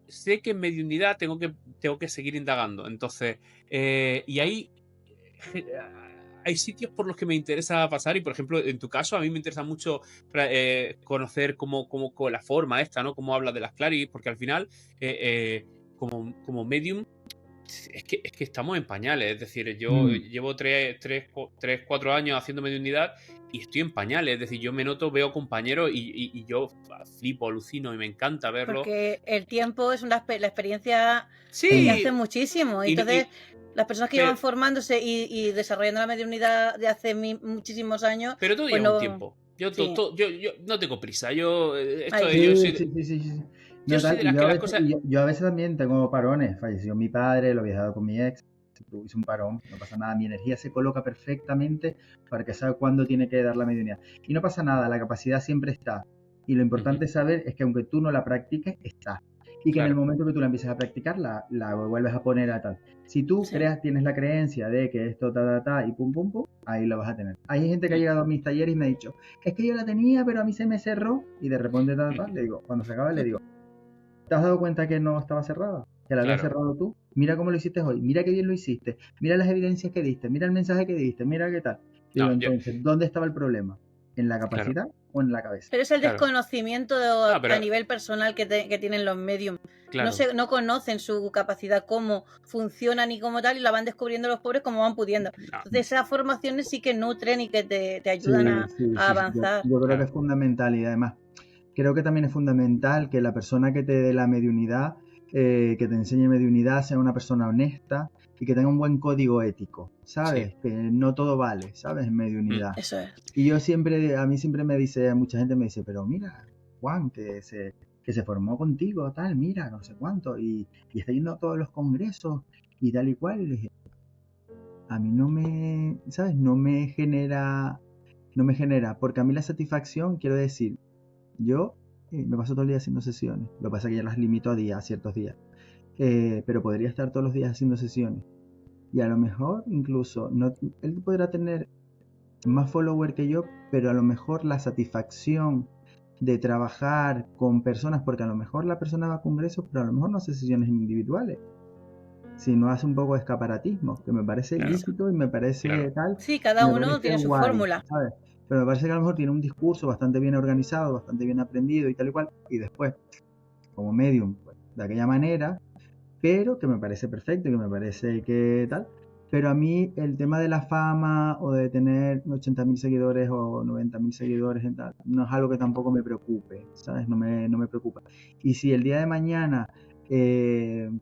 sé que en mediunidad tengo que seguir indagando. Entonces, y ahí hay sitios por los que me interesa pasar y, por ejemplo, en tu caso, a mí me interesa mucho conocer cómo la forma esta, ¿no? Cómo hablas de las claris, porque al final, como medium, es que estamos en pañales. Es decir, yo mm. llevo 4 años haciendo mediunidad y estoy en pañales. Es decir, yo me noto, veo compañeros y yo flipo, alucino y me encanta verlo. Porque el tiempo es la experiencia te Sí, hace muchísimo. y, Entonces, las personas que llevan pero, formándose y desarrollando la mediunidad de hace muchísimos años, pero todo pues lleva un no. tiempo. Yo Sí, no tengo prisa. Yo, ahí yo está. Sí, soy sí, sí, sí, sí. yo No, soy tal, de las que las cosas. yo a veces también tengo parones. Falleció mi padre, lo había dejado con mi ex, hice un parón, no pasa nada. Mi energía se coloca perfectamente para que sabe cuándo tiene que dar la mediunidad. Y no pasa nada, la capacidad siempre está. Y lo importante saber es que aunque tú no la practiques, está. Y que en el Claro, momento que tú la empieces a practicar, la vuelves a poner a tal. Si tú Sí. tienes la creencia de que esto, y pum, pum, pum, ahí lo vas a tener. Hay gente que ha llegado a mis talleres y me ha dicho, es que yo la tenía, pero a mí se me cerró. Y de repente, le digo, cuando se acaba, le digo, ¿te has dado cuenta que no estaba cerrada? Que la habías claro, cerrado tú. Mira cómo lo hiciste hoy. Mira qué bien lo hiciste. Mira las evidencias que diste. Mira el mensaje que diste. Mira qué tal. Digo, no, entonces, ¿dónde estaba el problema? ¿En la claro, capacidad o en la cabeza? Pero es el claro, desconocimiento no, a pero, nivel personal que tienen los mediums. claro, No conocen su capacidad, cómo funcionan y cómo tal, y la van descubriendo los pobres como van pudiendo. no, Entonces, esas formaciones sí que nutren y que te Sí, ayudan sí, a sí, sí. avanzar. Yo creo que claro, es fundamental y además creo que también es fundamental que la persona que te dé la mediunidad, que te enseñe mediunidad, sea una persona honesta y que tenga un buen código ético, sí, ¿sabes? Que no todo vale, ¿sabes? En mediunidad. Eso es. Y a mí siempre me dice, mucha gente me dice, pero mira, Juan, que se formó contigo, tal, mira, no sé cuánto, y está yendo a todos los congresos y tal y cual. Y le dije, a mí no me, ¿sabes? No me genera, porque a mí la satisfacción, quiero decir, yo me paso todo el día haciendo sesiones. Lo que pasa es que ya las limito a ciertos días. Pero podría estar todos los días haciendo sesiones. Y a lo mejor incluso, no, él podrá tener más follower que yo, pero a lo mejor la satisfacción de trabajar con personas, porque a lo mejor la persona va a congresos, pero a lo mejor no hace sesiones individuales, sino hace un poco de escaparatismo, que me parece claro, lícito y me parece claro, tal, Sí, y cada me uno parece tiene su guay, fórmula. ¿sabes? Pero me parece que a lo mejor tiene un discurso bastante bien organizado, bastante bien aprendido y tal y cual, y después, como medium, pues, de aquella manera, pero que me parece perfecto y que me parece que tal. Pero a mí el tema de la fama o de tener 80.000 seguidores o 90.000 seguidores y tal, no es algo que tampoco me preocupe, ¿sabes? No me preocupa. Y si el día de mañana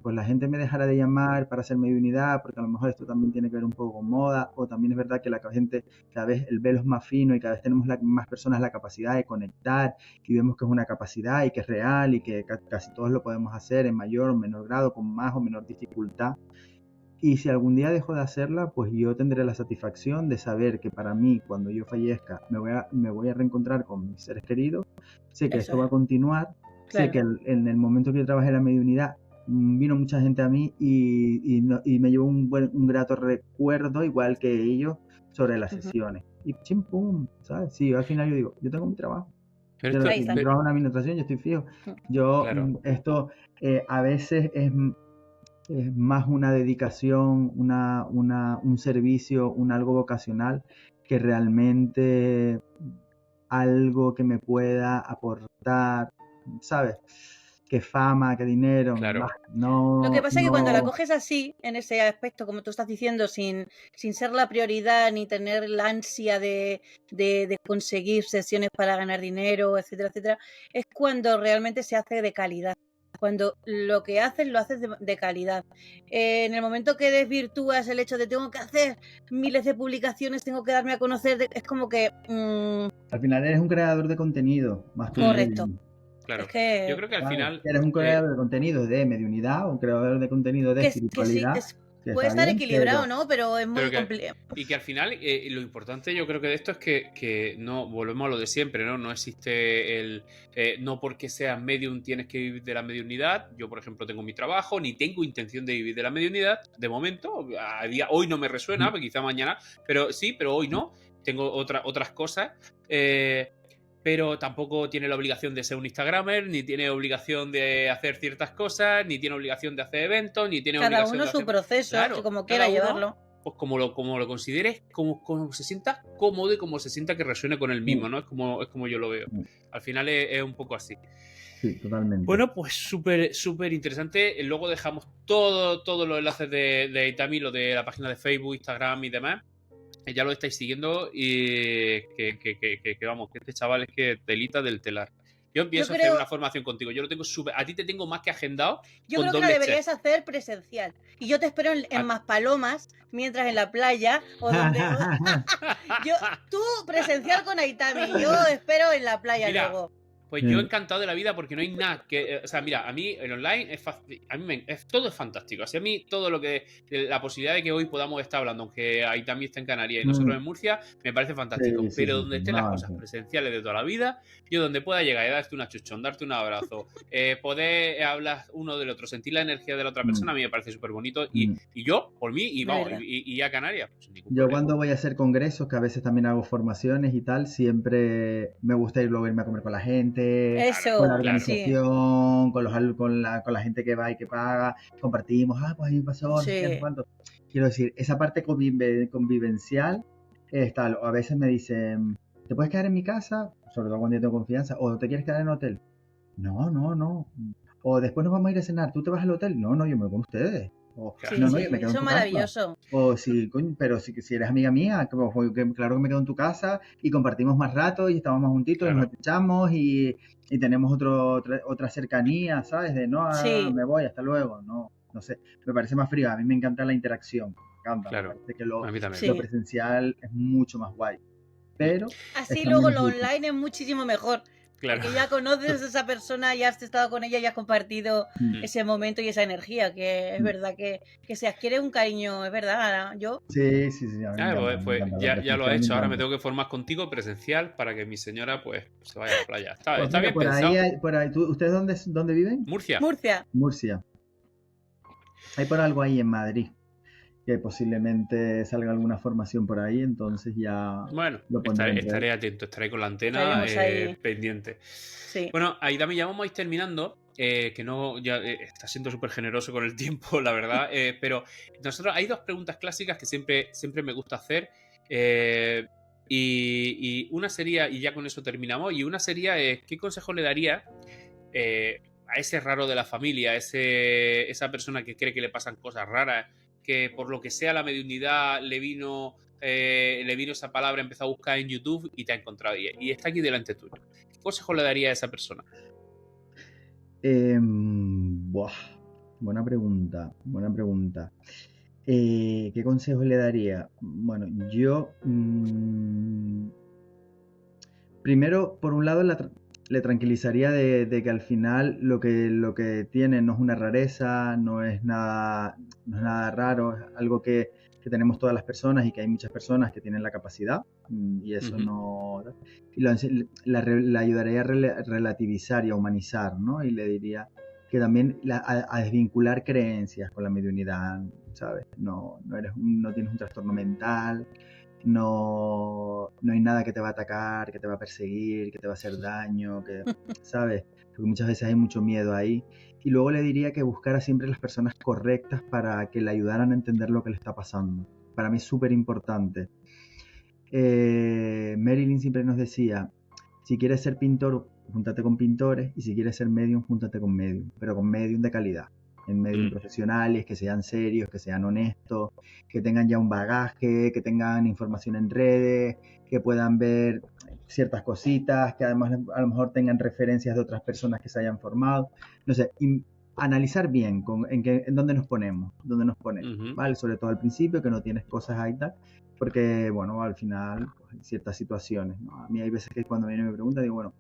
pues la gente me dejara de llamar para hacer mediunidad, porque a lo mejor esto también tiene que ver un poco con moda, o también es verdad que la gente, cada vez el velo es más fino y cada vez tenemos más personas la capacidad de conectar y vemos que es una capacidad y que es real y que casi todos lo podemos hacer en mayor o menor grado, con más o menor dificultad. Y si algún día dejo de hacerla, pues yo tendré la satisfacción de saber que para mí, cuando yo fallezca, me voy a reencontrar con mis seres queridos. Sé que Eso esto va a es. continuar. Sé Claro. que en el momento que yo trabajé la mediunidad, vino mucha gente a mí y me llevó un grato recuerdo, igual que ellos, sobre las Ujú. sesiones. Y chim pum, ¿sabes? Sí, al final yo digo, yo tengo mi trabajo. pero Yo, esto, Ahí yo está. trabajo en administración, yo estoy fijo. Yo, claro, esto a veces es más una dedicación, un servicio, un algo vocacional que realmente algo que me pueda aportar, ¿sabes? que fama, que dinero. Claro. No, Lo que pasa es que cuando la no. coges así, en ese aspecto, como tú estás diciendo, sin ser la prioridad ni tener la ansia de conseguir sesiones para ganar dinero, etcétera, etcétera, es cuando realmente se hace de calidad. Cuando lo que haces lo haces de calidad. En el momento que desvirtúas el hecho de tengo que hacer miles de publicaciones, tengo que darme a conocer, es como que... Al final eres un creador de contenido, más que un correcto. medium. Claro. Es que, Yo creo que al ¿Sabes? final... Eres un creador de contenido de mediunidad o un creador de contenido de que espiritualidad. sí, que puede está estar bien, equilibrado, pero- ¿no? Pero es muy Pero complicado. y que al final lo importante yo creo que de esto es que no volvemos a lo de siempre, ¿no? No existe el no porque seas medium tienes que vivir de la mediunidad. Yo, por ejemplo, tengo mi trabajo, ni tengo intención de vivir de la mediunidad de momento. Hoy no me resuena, quizá mañana, pero sí, pero hoy no. Tengo otras cosas. Pero tampoco tiene la obligación de ser un Instagramer, ni tiene obligación de hacer ciertas cosas, ni tiene obligación de hacer eventos, ni tiene Cada obligación uno de su hacer... proceso, Claro, como cada quiera uno, llevarlo. pues como lo consideres, como se sienta cómodo y como se sienta que resuene con el mismo, ¿no? Es como yo lo veo. Al final es un poco así. Sí, totalmente. Bueno, pues súper interesante. Luego dejamos todos los enlaces de Itami, lo de la página de Facebook, Instagram y demás. Ya lo estáis siguiendo y que vamos, que este chaval es que telita del telar. Yo pienso hacer una formación contigo. Yo lo tengo a ti te tengo más que agendado. Yo creo que la deberías hacer presencial. Y yo te espero en Maspalomas, mientras en la playa o donde. Tú presencial con Aitami, yo espero en la playa. Mira, luego. Pues yo encantado de la vida porque no hay nada que... O sea, mira, a mí el online es fácil. A mí todo es fantástico. Así a mí todo lo que... La posibilidad de que hoy podamos estar hablando, aunque ahí también está en Canarias y nosotros en Murcia, me parece fantástico. Sí, pero donde estén las cosas presenciales de toda la vida, yo donde pueda llegar y darte una chuchón, darte un abrazo, poder hablar uno del otro, sentir la energía de la otra persona, a mí me parece súper bonito. Y yo, por mí, y vamos, y a Canarias. Pues, yo problema. Cuando voy a hacer congresos, que a veces también hago formaciones y tal, siempre me gusta ir luego irme a comer con la gente. Eso, con la organización, sí. con la gente que va y que paga, compartimos, pues ahí pasó, no sé cuánto. Quiero decir, esa parte convivencial está, a veces me dicen, ¿te puedes quedar en mi casa? Sobre todo cuando yo tengo confianza, o ¿te quieres quedar en el hotel? No. O después nos vamos a ir a cenar, ¿tú te vas al hotel? No, yo me voy con ustedes. O, yo me quedo eso es maravilloso. O si, pero si eres amiga mía, claro que me quedo en tu casa y compartimos más rato y estamos más juntitos, claro. Y nos echamos y tenemos otra cercanía, ¿sabes? De me voy, hasta luego. No sé, me parece más frío. A mí me encanta la interacción. Me encanta. Claro. Me parece que lo presencial es mucho más guay. Pero así luego lo online es muchísimo mejor. Claro. Porque ya conoces a esa persona, ya has estado con ella, ya has compartido ese momento y esa energía, que es verdad que se adquiere un cariño, es verdad. Yo... Sí. Pues ya lo ha hecho, ahora me tengo que formar contigo presencial para que mi señora pues se vaya a la playa. Está bien pensado. Por ahí, ¿ustedes dónde viven? Murcia. Hay por algo ahí en Madrid que posiblemente salga alguna formación por ahí, entonces ya... Bueno, estaré atento, estaré con la antena pendiente. Sí. Bueno, Aitami, ya vamos a ir terminando, que no ya está siendo súper generoso con el tiempo, la verdad, pero nosotros hay dos preguntas clásicas que siempre me gusta hacer, y una sería, y ya con eso terminamos, y una sería, ¿qué consejo le daría a ese raro de la familia, esa persona que cree que le pasan cosas raras, que por lo que sea la mediunidad le vino esa palabra, empezó a buscar en YouTube y te ha encontrado y está aquí delante tuyo? ¿Qué consejo le daría a esa persona? Buena pregunta. ¿Qué consejo le daría? Bueno, yo primero, por un lado, le tranquilizaría de que al final lo que tiene no es una rareza, no es nada raro, es algo que tenemos todas las personas y que hay muchas personas que tienen la capacidad, y eso no... Y la ayudaría a relativizar y a humanizar, ¿no? Y le diría que también a desvincular creencias con la mediunidad, ¿sabes? No tienes un trastorno mental, no hay nada que te va a atacar, que te va a perseguir, que te va a hacer daño, ¿sabes? Porque muchas veces hay mucho miedo ahí. Y luego le diría que buscara siempre las personas correctas para que le ayudaran a entender lo que le está pasando. Para mí es súper importante. Marilyn siempre nos decía, si quieres ser pintor, júntate con pintores, y si quieres ser medium, júntate con medium, pero con medium de calidad. En medium profesionales, que sean serios, que sean honestos, que tengan ya un bagaje, que tengan información en redes, que puedan ver ciertas cositas, que además a lo mejor tengan referencias de otras personas que se hayan formado. No sé, analizar bien en dónde nos ponemos, ¿vale? Sobre todo al principio, que no tienes cosas ahí tal, porque, bueno, al final, pues, hay ciertas situaciones, ¿no? A mí hay veces que cuando viene me pregunta, digo, bueno,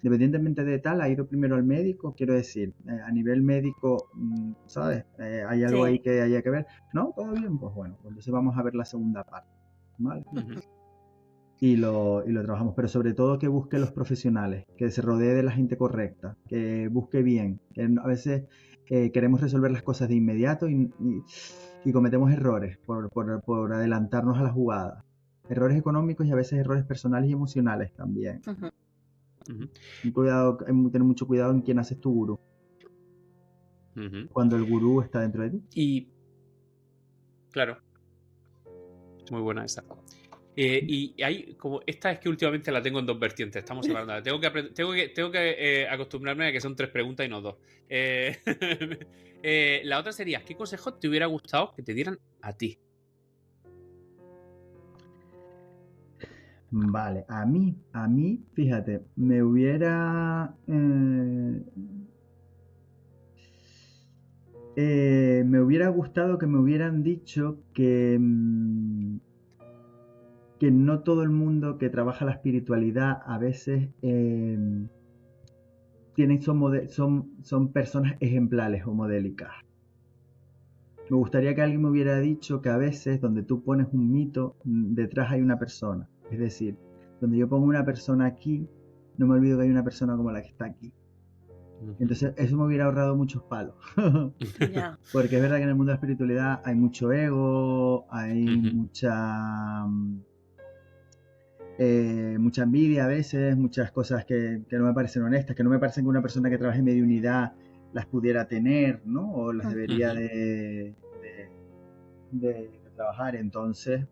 independientemente de tal, ha ido primero al médico, quiero decir, a nivel médico, ¿sabes? ¿Hay algo ahí que haya que ver? ¿No? ¿Todo bien? Pues bueno, pues entonces vamos a ver la segunda parte, ¿vale? Y lo trabajamos, pero sobre todo que busque los profesionales, que se rodee de la gente correcta, que busque bien, que a veces queremos resolver las cosas de inmediato y cometemos errores por adelantarnos a la jugada. Errores económicos y a veces errores personales y emocionales también. Cuidado, hay que tener mucho cuidado en quién haces tu gurú. Cuando el gurú está dentro de ti. Y claro, muy buena esa. Y hay como esta es que últimamente la tengo en dos vertientes. Estamos hablando. Tengo que acostumbrarme a que son 3 preguntas y no 2. La otra sería, ¿qué consejos te hubiera gustado que te dieran a ti? Vale, a mí, fíjate, me hubiera gustado que me hubieran dicho que no todo el mundo que trabaja la espiritualidad a veces son personas ejemplares o modélicas. Me gustaría que alguien me hubiera dicho que a veces donde tú pones un mito, detrás hay una persona. Es decir, donde yo pongo una persona aquí, no me olvido que hay una persona como la que está aquí. Entonces eso me hubiera ahorrado muchos palos. Porque es verdad que en el mundo de la espiritualidad hay mucho ego, hay mucha envidia a veces, muchas cosas que no me parecen honestas, que no me parecen que una persona que trabaje en mediunidad las pudiera tener, ¿no? O las debería de trabajar. Entonces,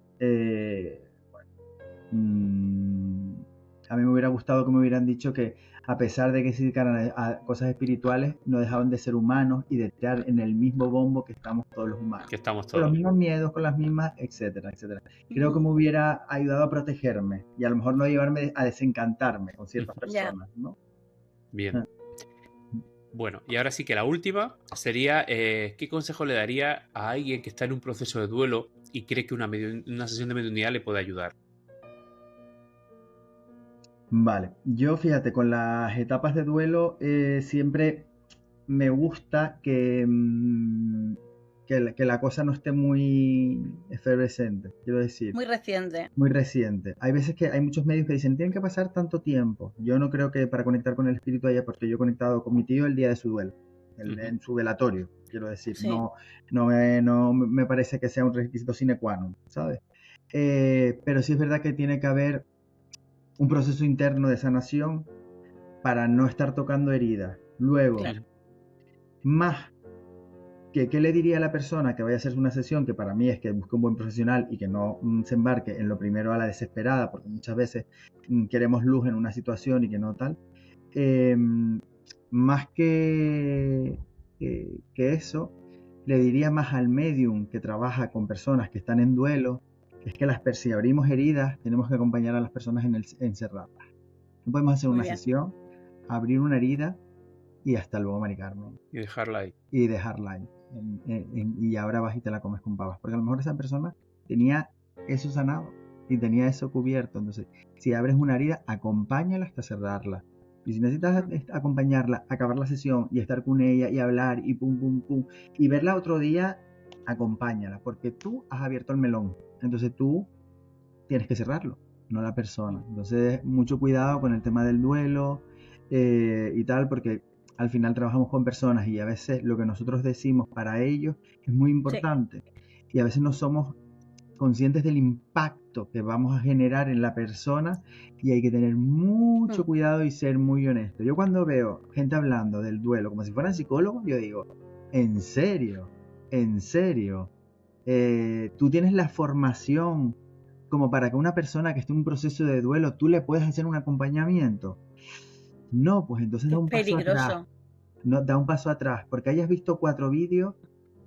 a mí me hubiera gustado que me hubieran dicho que a pesar de que se dedicaran a cosas espirituales, no dejaban de ser humanos y de estar en el mismo bombo que estamos todos los humanos. Que estamos todos. Con los mismos miedos, con las mismas, etcétera, etcétera. Creo que me hubiera ayudado a protegerme y a lo mejor no llevarme a desencantarme con ciertas personas, ¿no? Bien. Bueno, y ahora sí que la última sería, ¿qué consejo le daría a alguien que está en un proceso de duelo y cree que una sesión de mediunidad le puede ayudar? Vale, yo fíjate, con las etapas de duelo siempre me gusta que la cosa no esté muy efervescente, quiero decir. Muy reciente. Muy reciente. Hay veces que hay muchos medios que dicen, tienen que pasar tanto tiempo. Yo no creo que para conectar con el espíritu haya, porque yo he conectado con mi tío el día de su duelo, en su velatorio, quiero decir. Sí. No me parece que sea un requisito sine qua non, ¿sabes? Pero sí es verdad que tiene que haber un proceso interno de sanación para no estar tocando heridas. Luego, más ¿qué le diría a la persona que vaya a hacer una sesión? Que para mí es que busque un buen profesional y que no se embarque en lo primero a la desesperada, porque muchas veces queremos luz en una situación y que no tal. Más que eso, le diría más al medium que trabaja con personas que están en duelo, es que si abrimos heridas, tenemos que acompañar a las personas en cerrarlas. No podemos hacer una sesión, abrir una herida y hasta luego, Mari Carmen. Y dejarla ahí. Y ahora vas y te la comes con papas. Porque a lo mejor esa persona tenía eso sanado y tenía eso cubierto. Entonces, si abres una herida, acompáñala hasta cerrarla. Y si necesitas acompañarla, acabar la sesión y estar con ella y hablar y pum, pum, pum, y verla otro día, acompáñala. Porque tú has abierto el melón. Entonces tú tienes que cerrarlo, no la persona. Entonces, mucho cuidado con el tema del duelo y tal, porque al final trabajamos con personas y a veces lo que nosotros decimos para ellos es muy importante. Y a veces no somos conscientes del impacto que vamos a generar en la persona y hay que tener mucho cuidado y ser muy honesto. Yo cuando veo gente hablando del duelo como si fueran psicólogos, yo digo, ¿en serio? ¿En serio? Tú tienes la formación como para que una persona que esté en un proceso de duelo, tú le puedas hacer un acompañamiento. No, pues entonces da un paso atrás. Peligroso. No, da un paso atrás. Porque hayas visto 4 vídeos,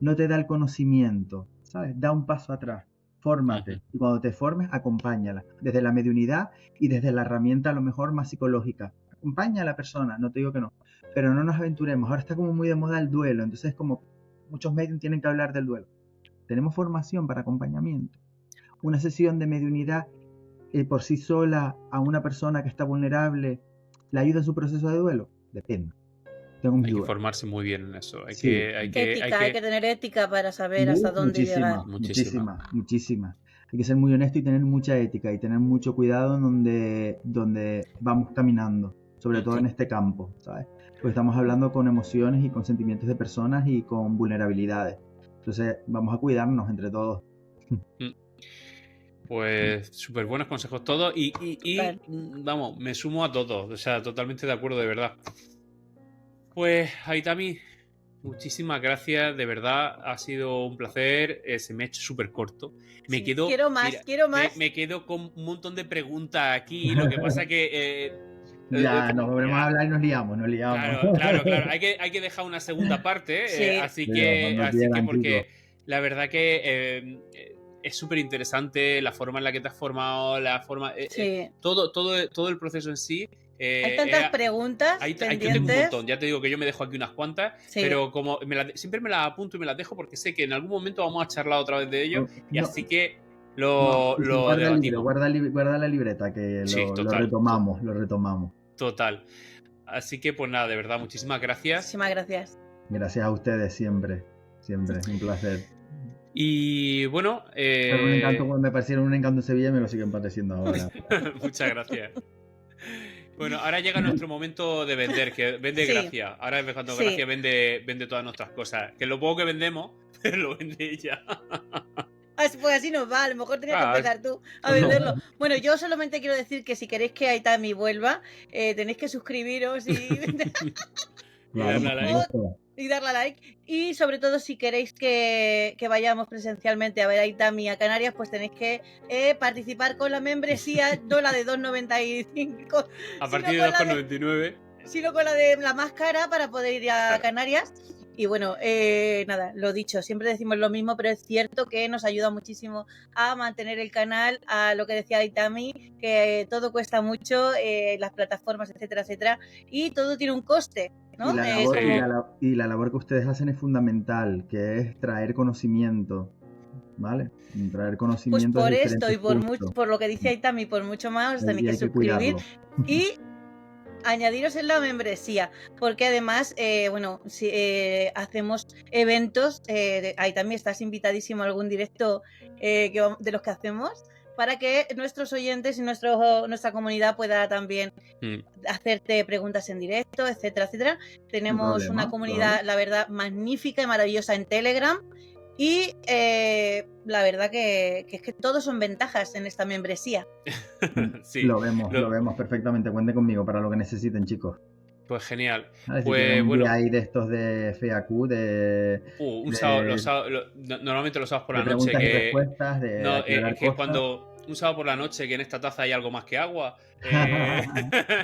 no te da el conocimiento, ¿sabes? Da un paso atrás. Fórmate. Y cuando te formes, acompáñala. Desde la mediunidad y desde la herramienta a lo mejor más psicológica. Acompaña a la persona, no te digo que no. Pero no nos aventuremos. Ahora está como muy de moda el duelo. Entonces como muchos medios tienen que hablar del duelo. Tenemos formación para acompañamiento. Una sesión de mediunidad por sí sola a una persona que está vulnerable, ¿le ayuda en su proceso de duelo? Depende. Tengo mis Hay que dudas. formarse muy bien en eso. Hay Sí. que Hay que tener ética para saber hasta dónde llegar. Muchísima. Hay que ser muy honesto y tener mucha ética y tener mucho cuidado en donde vamos caminando, sobre todo en este campo, ¿sabes? Pues estamos hablando con emociones y con sentimientos de personas y con vulnerabilidades. Entonces vamos a cuidarnos entre todos. Pues súper buenos consejos todos y vamos, me sumo a todos, o sea, totalmente de acuerdo, de verdad. Pues Aitami, muchísimas gracias, de verdad, ha sido un placer, se me ha hecho súper corto. Me quedo, quiero más, mira, quiero más. Me quedo con un montón de preguntas aquí, lo que pasa que... ya, nos volvemos a hablar y nos liamos. Claro, hay que dejar una segunda parte, Sí. así que porque la verdad que... es súper interesante la forma en la que te has formado, la forma... todo el proceso en sí. Hay tantas preguntas yo tengo un montón, ya te digo que yo me dejo aquí unas cuantas, pero como siempre me las apunto y me las dejo porque sé que en algún momento vamos a charlar otra vez de ello, y así que lo debatimos. Guarda la libreta que lo retomamos. Total. Así que pues nada, de verdad, muchísimas gracias. Muchísimas gracias. Gracias a ustedes siempre, un placer. Y bueno, me parecieron un encanto en Sevilla y me lo siguen pareciendo ahora. Muchas gracias. Bueno, ahora llega nuestro momento de vender, que vende Gracia. Ahora es cuando Gracia vende todas nuestras cosas. Que lo poco que vendemos, lo vende ella. Pues así nos va, a lo mejor tenías que empezar tú a venderlo. Bueno, yo solamente quiero decir que si queréis que Aitami vuelva, tenéis que suscribiros y darle a like. Y sobre todo, si queréis que vayamos presencialmente a ver a Aitami a Canarias, pues tenéis que participar con la membresía, no la de 2,95. A partir de 2,99. Sino con la de la más cara para poder ir a Canarias. Y bueno, nada, lo dicho, siempre decimos lo mismo, pero es cierto que nos ayuda muchísimo a mantener el canal, a lo que decía Aitami, que todo cuesta mucho, las plataformas, etcétera, etcétera, y todo tiene un coste, ¿no? Y la labor que ustedes hacen es fundamental, que es traer conocimiento, ¿vale? Traer conocimiento. Pues por esto y por lo que dice Aitami, por mucho más, os tenéis que suscribir y añadiros en la membresía, porque además, si hacemos eventos, ahí también estás invitadísimo a algún directo de los que hacemos, para que nuestros oyentes y nuestra comunidad pueda también hacerte preguntas en directo, etcétera, etcétera. Tenemos una comunidad, la verdad, magnífica y maravillosa en Telegram. Y la verdad que es que todos son ventajas en esta membresía. Sí, lo vemos perfectamente. Cuenten conmigo para lo que necesiten, chicos. Pues genial. Vale, pues bueno, hay de estos de FAQ, normalmente los sábados por la noche que cuando un sábado por la noche que en esta taza hay algo más que agua.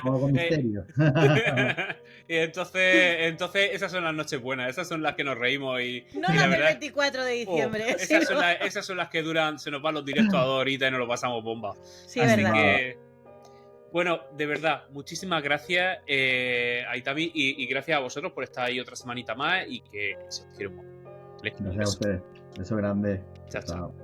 Como con misterio. Y entonces esas son las noches buenas, esas son las que nos reímos no las del 24 de diciembre. Esas son las que duran, se nos van los directos a 2 horitas y nos lo pasamos bomba. Sí, así verdad. Que, bueno, de verdad, muchísimas gracias Aitami y gracias a vosotros por estar ahí otra semanita más y que se os quiere un montón. Gracias a ustedes. Beso grande. Chao.